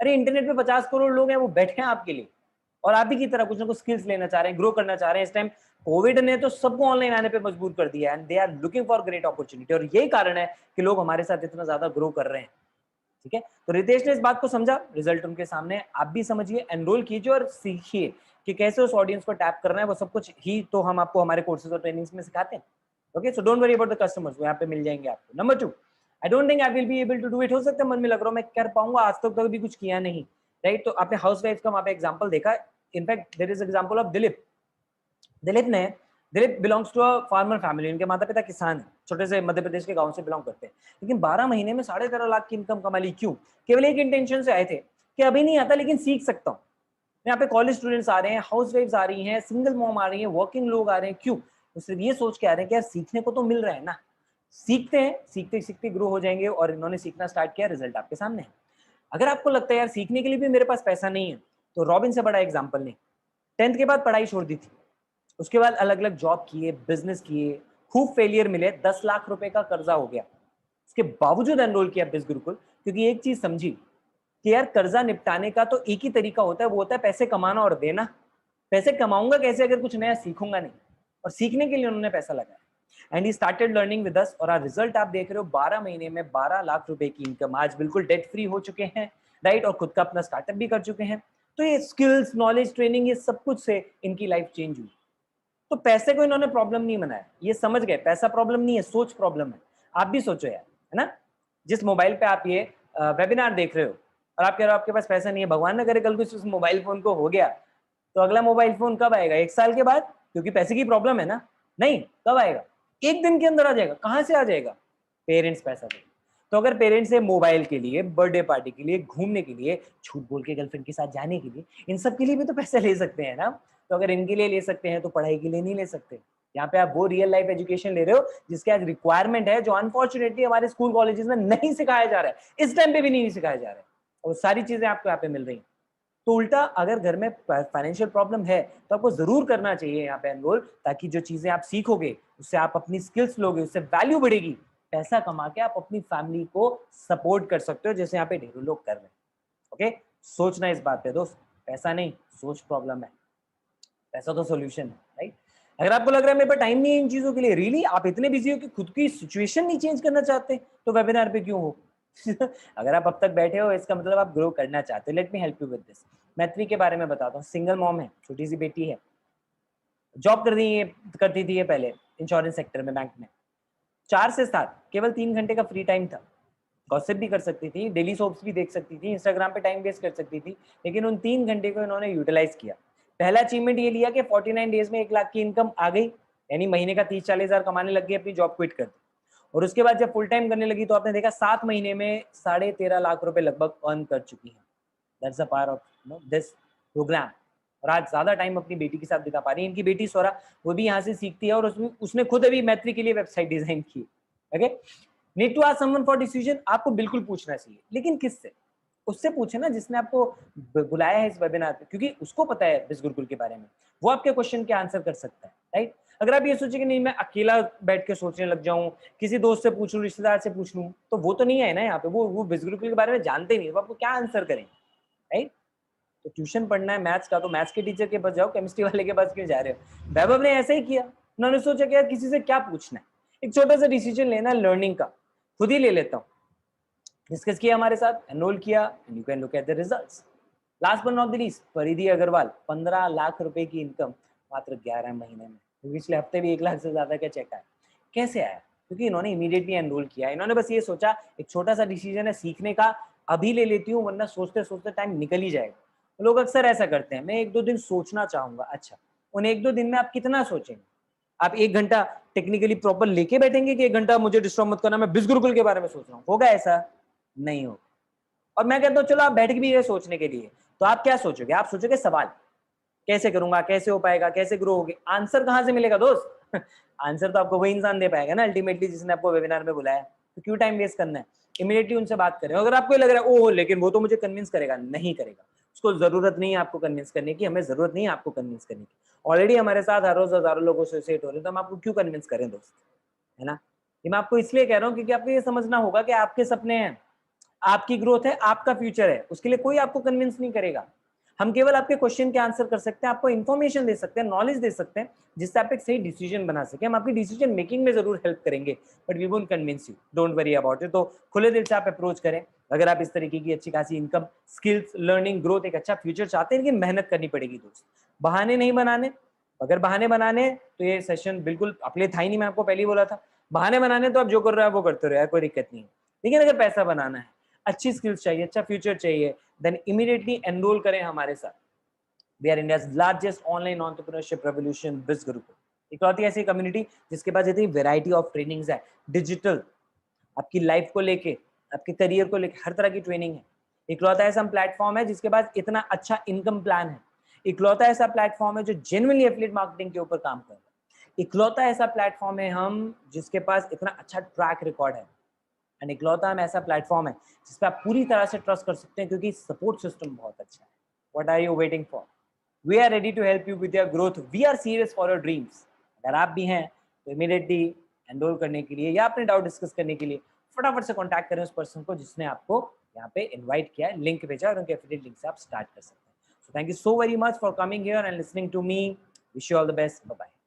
अरे इंटरनेट पे 50 करोड़ लोग हैं, वो बैठे हैं आपके लिए और आप ही की तरह कुछ ना कुछ स्किल्स लेना चाह रहे हैं, ग्रो करना चाह रहे हैं। इस टाइम कोविड ने तो सबको ऑनलाइन आने पे मजबूर कर दिया है, and they are looking for great opportunity, और यही कारण है कि लोग हमारे साथ इतना ज्यादा ग्रो कर रहे हैं, ठीक है? तो रितेश ने इस बात को समझा, रिजल्ट उनके सामने, आप भी समझिए, एनरोल कीजिए और सीखिए कि कैसे उस ऑडियंस को टैप करना है। वो सब कुछ ही तो हम आपको हमारे कोर्सेज और ट्रेनिंग्स में सिखाते हैं। Okay, so don't worry about the customers, वो यहाँ पे मिल जाएंगे आपको। Number 2, I don't think I will be able to do it. हो सकता है मन में लग रहा हो मैं कर पाऊंगा, आज तक तो भी कुछ किया नहीं, राइट? तो आपने हाउस वाइफ का वहां पे एग्जाम्पल देखा, in fact there is example of Dilip. Dilip ने Dilip belongs to a farmer family, इनके माता पिता किसान हैं, छोटे से मध्य प्रदेश के गांव से बिलोंग करते हैं, लेकिन 12 महीने में 13.5 लाख की इनकम कमा ली। क्यों? केवल एक इंटेंशन से आए थे कि अभी नहीं आता लेकिन सीख सकता हूँ। यहाँ पे कॉलेज स्टूडेंट्स आ रहे हैं, हाउस वाइफ्स आ रही हैं, सिंगल मॉम आ रही हैं, वर्किंग लोग आ रहे हैं। क्यों? वो सिर्फ ये सोच के आ रहे हैं कि यार सीखने को तो मिल रहा है ना, सीखते हैं, सीखते सीखते ग्रो हो जाएंगे। और इन्होंने सीखना स्टार्ट किया, रिजल्ट आपके सामने है। अगर आपको लगता है यार सीखने के लिए भी मेरे पास पैसा नहीं है, तो रॉबिन से बड़ा एग्जाम्पल नहीं। 10th के बाद पढ़ाई छोड़ दी थी, उसके बाद अलग अलग जॉब किए, बिजनेस किए, खूब फेलियर मिले, 10 लाख रुपए का कर्जा हो गया। उसके बावजूद एनरोल किया बिज गुरुकुल, क्योंकि एक चीज समझी कि यार कर्जा निपटाने का तो एक ही तरीका होता है, वो होता है पैसे कमाना और देना। पैसे कमाऊंगा कैसे अगर कुछ नया सीखूंगा नहीं? और सीखने के लिए उन्होंने पैसा लगाया and he started learning with us. और आज रिजल्ट आप देख रहे हो, 12 महीने में 12 लाख रुपए की इनकम, आज बिल्कुल डेट फ्री हो चुके हैं, राइट, और खुद का अपना स्टार्टअप भी कर चुके हैं। तो ये स्किल्स, नॉलेज, ट्रेनिंग, ये सब कुछ से इनकी लाइफ चेंज हुई। तो पैसे को इन्होंने प्रॉब्लम नहीं बनाया, ये समझ गए पैसा प्रॉब्लम नहीं है, सोच प्रॉब्लम है। आप भी सोचो यार, है ना? जिस मोबाइल पे आप ये वेबिनार देख रहे हो और आप कह रहे हो आपके पास पैसा नहीं है, भगवान ना करे कल कुछ उस मोबाइल फोन को हो गया, तो अगला मोबाइल फोन कब आएगा? 1 साल के बाद, क्योंकि पैसे की प्रॉब्लम है ना। नहीं, कब आएगा? एक दिन के अंदर आ जाएगा। कहां से आ जाएगा? पेरेंट्स पैसा देंगे। तो अगर पेरेंट्स से मोबाइल के लिए, बर्थडे पार्टी के लिए, घूमने के लिए, झूठ बोल के गर्लफ्रेंड के साथ जाने के लिए, इन सब के लिए भी तो पैसे ले सकते हैं ना। तो अगर इनके लिए ले सकते हैं तो पढ़ाई के लिए नहीं ले सकते? यहाँ पे आप वो रियल लाइफ एजुकेशन ले रहे हो जिसके आज रिक्वायरमेंट है, जो अनफॉर्चुनेटली हमारे स्कूल कॉलेजेस में नहीं सिखाया जा रहा है, इस टाइम पे भी नहीं सिखाया जा रहा है। और सारी चीजें आपको यहाँ पे मिल रही हैं। तो उल्टा अगर घर में फाइनेंशियल प्रॉब्लम है तो आपको जरूर करना चाहिए यहाँ पे एनरोल, ताकि जो चीजें आप सीखोगे उससे आप अपनी स्किल्स लोगे, उससे वैल्यू बढ़ेगी, पैसा कमा के आप अपनी फैमिली को सपोर्ट कर सकते हो, जैसे यहाँ पे ढेरों लोग कर रहे हैं। ओके, सोचना इस बात पे दोस्त, पैसा नहीं, सोच प्रॉब्लम है, पैसा तो सोल्यूशन है, राइट? अगर आपको लग रहा है मेरे पास टाइम नहीं है इन चीजों के लिए, रियली आप इतने बिजी हो कि खुद की सिचुएशन नहीं चेंज करना चाहते, तो वेबिनार पे क्यों हो? अगर आप अब तक बैठे हो, इसका मतलब आप ग्रो करना चाहते हो। Let me help you with this. मैत्री के बारे में बताता हूँ। सिंगल मॉम है, छोटी सी बेटी है, जॉब करती थी ये पहले इंश्योरेंस सेक्टर में, बैंक में। 4 से 7 केवल 3 घंटे का फ्री टाइम था। गॉसिप भी कर सकती थी, डेली सोप्स भी देख सकती थी, इंस्टाग्राम पे टाइम वेस्ट कर सकती थी, लेकिन उन 3 घंटे को इन्होंने यूटिलाइज किया। पहला अचीवमेंट ये लिया कि 49 डेज में 1 लाख की इनकम आ गई, यानी महीने का 30-40 हजार कमाने लग गई, अपनी जॉब क्विट कर दी। और उसके बाद जब फुल टाइम करने लगी तो आपने देखा 7 महीने में 13.5 लाख रुपए लगभग अर्न कर चुकी है। That's a power of this programme. और आज ज्यादा टाइम अपनी बेटी के साथ बिता पा रही है। इनकी बेटी स्वरा, वो भी यहाँ से सीखती है, और उसने खुद अभी मैत्री के लिए वेबसाइट डिजाइन की। Okay, need to ask someone for decision, आपको बिल्कुल पूछना चाहिए, लेकिन किससे? उससे पूछे ना जिसने आपको बुलाया है इस वेबिनार पे, क्योंकि उसको पता है बिज गुरुकुल के बारे में, वो आपके क्वेश्चन के आंसर कर सकता है, राइट? अगर आप ये सोचे कि नहीं मैं अकेला बैठ के सोचने लग जाऊं, किसी दोस्त से पूछ लूं, रिश्तेदार से पूछ लूं, तो वो तो नहीं है ना यहाँ पे, वो बिज गुरुकुल के बारे में जानते नहीं, वो आपको क्या आंसर करें, राइट? तो ट्यूशन पढ़ना है मैथ्स का, तो मैथ्स के टीचर के पास जाओ, केमिस्ट्री वाले के पास क्यों जा रहे हो? वैभव ने ऐसा ही किया। उन्होंने सोचा कि यार किसी से क्या पूछना है, एक छोटा सा डिसीजन लेना है लर्निंग का, खुद ही ले लेता हूँ। डिस्कस किया हमारे साथ, एनरोल किया, and you can look at the results. Last but not the least, परिधि अग्रवाल, 15 लाख रुपए की इनकम मात्र 11 महीने में। पिछले हफ्ते भी 1 लाख से ज्यादा का चेक आया। कैसे आया? क्योंकि इन्होंने इमीडिएटली एनरोल किया। इन्होंने बस ये सोचा एक छोटा सा डिसीजन है सीखने का, अभी ले लेती हूँ, वरना सोचते सोचते टाइम निकल ही जाएगा। लोग अक्सर ऐसा करते हैं, मैं 1-2 दिन सोचना चाहूंगा। अच्छा, उन 1-2 दिन में आप कितना सोचेंगे? आप 1 घंटा टेक्निकली प्रॉपर लेके बैठेंगे कि 1 घंटा मुझे डिस्टर्ब मत करना, मैं बिज गुरुकुल के बारे में सोच रहा हूँ? होगा ऐसा? नहीं होगा। और मैं कहता हूँ चलो आप बैठ के भी ये सोचने के लिए, तो आप क्या सोचोगे? आप सोचोगे सवाल, कैसे करूंगा, कैसे हो पाएगा, कैसे ग्रो होगे? आंसर कहां से मिलेगा दोस्त? आंसर तो आपको वही इंसान दे पाएगा ना अल्टीमेटली, जिसने आपको वेबिनार में बुलाया। तो क्यों टाइम वेस्ट करना है? इमीडिएटली उनसे बात करें। अगर आपको लग रहा है ओह लेकिन वो तो मुझे कन्विंस करेगा, नहीं करेगा। उसको जरूरत नहीं है आपको कन्विंस करने की, हमें जरूरत नहीं है आपको कन्विंस करने की। ऑलरेडी हमारे साथ हर रोज हजारों लोगों से सेट हो रहे हैं, तो हम आपको क्यों कन्विंस करें दोस्त, है ना? ये मैं आपको इसलिए कह रहा हूँ क्योंकि आपको ये समझना होगा कि आपके सपने हैं, आपकी ग्रोथ है, आपका फ्यूचर है, उसके लिए कोई आपको कन्विंस नहीं करेगा। हम केवल आपके क्वेश्चन के आंसर कर सकते हैं, आपको इन्फॉर्मेशन दे सकते हैं, नॉलेज दे सकते हैं, जिससे आप एक सही डिसीजन बना सके। हम आपकी डिसीजन मेकिंग में जरूर हेल्प करेंगे, but we won't convince you, don't worry about it. तो खुले दिल से आप अप्रोच करें। अगर आप इस तरीके की अच्छी खासी इनकम, स्किल्स, लर्निंग, ग्रोथ, एक अच्छा फ्यूचर चाहते हैं, लेकिन मेहनत करनी पड़ेगी दोस्त, बहाने नहीं बनाने। अगर बहाने बनाने तो ये सेशन बिल्कुल अपने लिए था ही नहीं, मैं आपको पहले ही बोला था। बहाने बनाने तो आप जो कर रहे हो वो करते रहो, कोई दिक्कत नहीं है। लेकिन अगर पैसा बनाना है, अच्छी स्किल्स चाहिए, अच्छा फ्यूचर चाहिए, देन इमीडिएटली एनरोल करें हमारे साथ। We are India's largest online entrepreneurship revolution, Biz Gurukul. इकलौती ऐसी कम्युनिटी जिसके पास इतनी वैरायटी ऑफ ट्रेनिंग्स है, डिजिटल, आपकी लाइफ को लेके, आपके करियर को लेके हर तरह की ट्रेनिंग है। इकलौता ऐसा प्लेटफॉर्म है जिसके पास इतना अच्छा इनकम प्लान है। इकलौता ऐसा प्लेटफॉर्म है जो जेन्युइनली एफिलिएट मार्केटिंग के ऊपर काम कर रहा है। इकलौता ऐसा प्लेटफॉर्म है हम जिसके पास इतना अच्छा ट्रैक रिकॉर्ड है। एंड इकलौता हम ऐसा प्लेटफॉर्म है जिस पे आप पूरी तरह से ट्रस्ट कर सकते हैं क्योंकि सपोर्ट सिस्टम बहुत अच्छा है। What are you waiting for? We are ready to help you with your growth. We are serious for your dreams. अगर आप भी हैं तो इमीडिएटली एनरोल करने के लिए या अपने डाउट डिस्कस करने के लिए फटाफट से कॉन्टैक्ट करें उस पर्सन को जिसने आपको यहाँ पे इनवाइट किया है, लिंक भेजा और उनके एफिलिएट लिंक से आप स्टार्ट कर सकते हैं। So thank you so very much for coming here and listening to me. Wish you all the best. Bye bye.